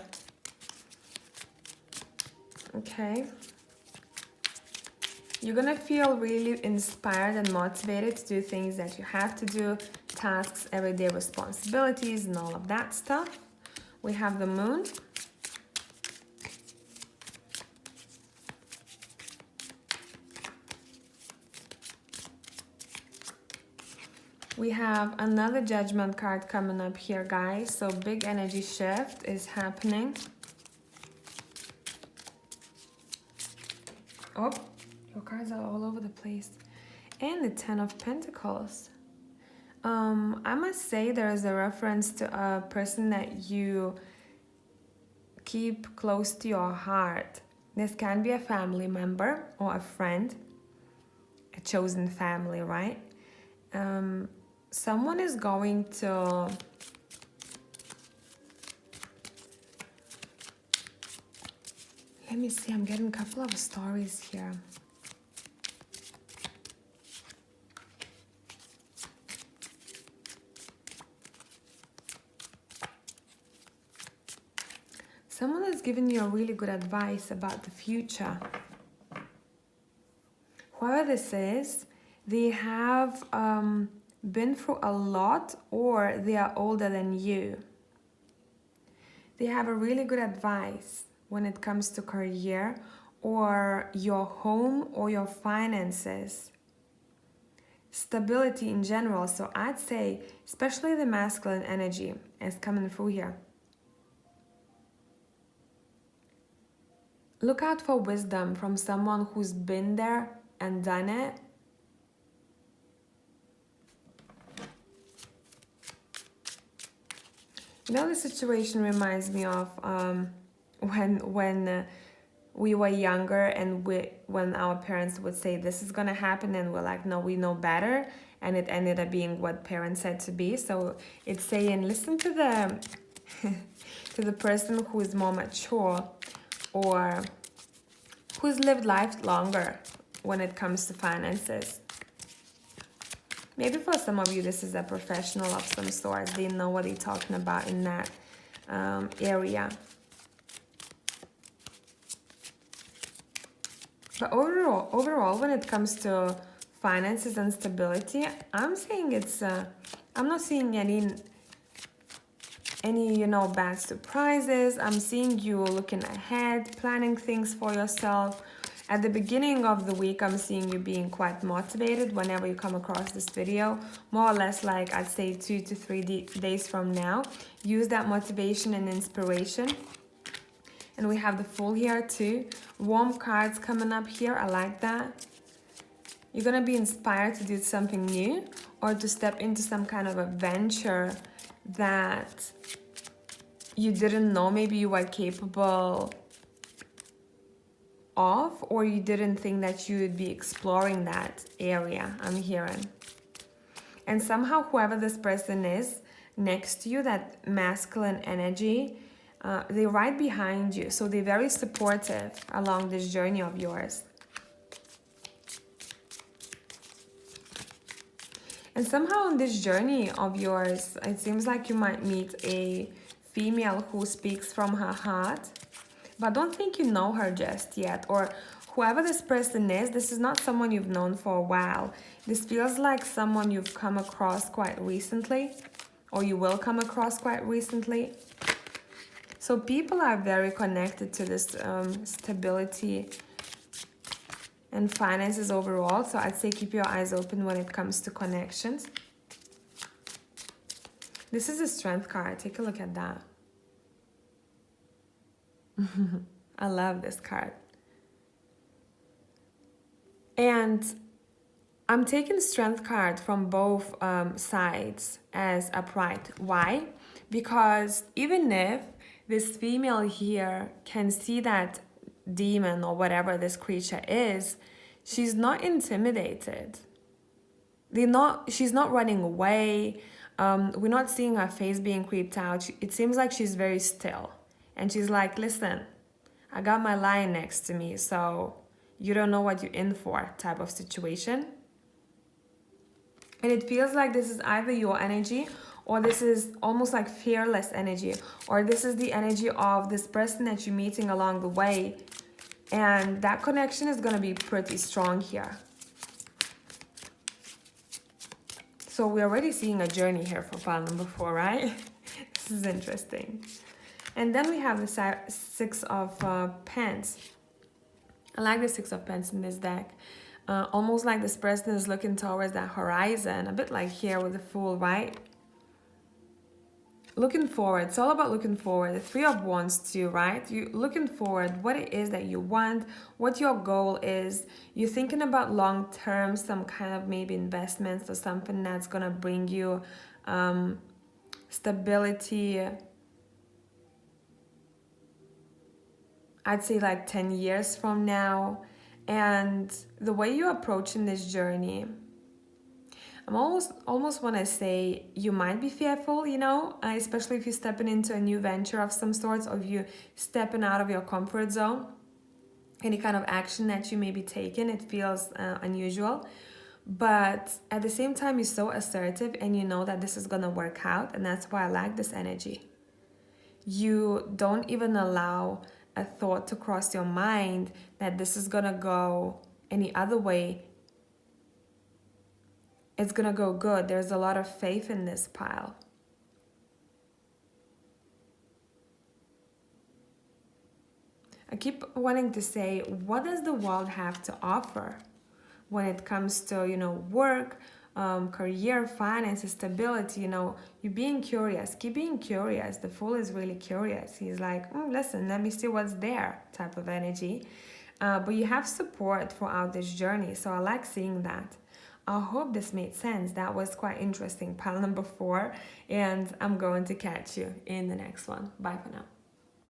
Okay. You're gonna feel really inspired and motivated to do things that you have to do, tasks, everyday responsibilities, and all of that stuff. We have the Moon. We have another Judgment card coming up here, guys. So big energy shift is happening. Oh, your cards are all over the place. And the 10 of Pentacles. I must say there is a reference to a person that you keep close to your heart. This can be a family member or a friend, a chosen family, right? Someone is going to let me see, I'm getting a couple of stories here. Someone is giving you a really good advice about the future. Whoever this is, they have been through a lot, or they are older than you. They have a really good advice when it comes to career or your home or your finances. Stability in general. So I'd say, especially the masculine energy is coming through here. Look out for wisdom from someone who's been there and done it. You know, the situation reminds me of when we were younger and when our parents would say this is gonna happen, and we're like, no, we know better, and it ended up being what parents said to be. So it's saying, listen to the to the person who is more mature or who's lived life longer when it comes to finances. Maybe for some of you, this is a professional of some sort. They know what they're talking about in that area. But overall, when it comes to finances and stability, I'm saying it's, I'm not seeing any, bad surprises. I'm seeing you looking ahead, planning things for yourself. At the beginning of the week, I'm seeing you being quite motivated whenever you come across this video. More or less like, I'd say 2 to 3 days from now. Use that motivation and inspiration. And we have the Fool here too. Warm cards coming up here. I like that. You're going to be inspired to do something new or to step into some kind of adventure that you didn't know maybe you were capable of, or you didn't think that you would be exploring that area, I'm hearing. And somehow whoever this person is next to you, that masculine energy, they're right behind you. So they're very supportive along this journey of yours. And somehow on this journey of yours, it seems like you might meet a female who speaks from her heart. But I don't think you know her just yet. Or whoever this person is, this is not someone you've known for a while. This feels like someone you've come across quite recently, or you will come across quite recently. So people are very connected to this stability and finances overall. So I'd say keep your eyes open when it comes to connections. This is a Strength card. Take a look at that. I love this card. And I'm taking Strength card from both sides as upright. Why? Because even if this female here can see that demon or whatever this creature is, she's not intimidated. She's not running away. We're not seeing her face being creeped out. It seems like she's very still. And she's like, listen, I got my lion next to me, so you don't know what you're in for type of situation. And it feels like this is either your energy, or this is almost like fearless energy, or this is the energy of this person that you're meeting along the way. And that connection is going to be pretty strong here. So we're already seeing a journey here for pile number 4, right? This is interesting. And then we have the 6 of Pence. I like the 6 of Pence in this deck. Almost like this person is looking towards that horizon, a bit like here with the Fool, right? looking forward. It's all about looking forward. The Three of Wands too, right? You looking forward, what it is that you want, what your goal is. You're thinking about long term, some kind of maybe investments or something that's gonna bring you stability. I'd say like 10 years from now. And the way you're approaching this journey, I'm almost want to say you might be fearful, you know, especially if you're stepping into a new venture of some sorts, or if you're stepping out of your comfort zone. Any kind of action that you may be taking, it feels unusual. But at the same time, you're so assertive and you know that this is going to work out. And that's why I like this energy. You don't even allow a thought to cross your mind that this is going to go any other way. It's gonna go good. There's a lot of faith in this pile. I keep wanting to say, what does the world have to offer when it comes to, you know, work, career, finances, stability? You know, you're being curious. Keep being curious. The Fool is really curious. He's like, listen, let me see what's there type of energy. But you have support throughout this journey. So I like seeing that. I hope this made sense. That was quite interesting. Pile number 4. And I'm going to catch you in the next one. Bye for now.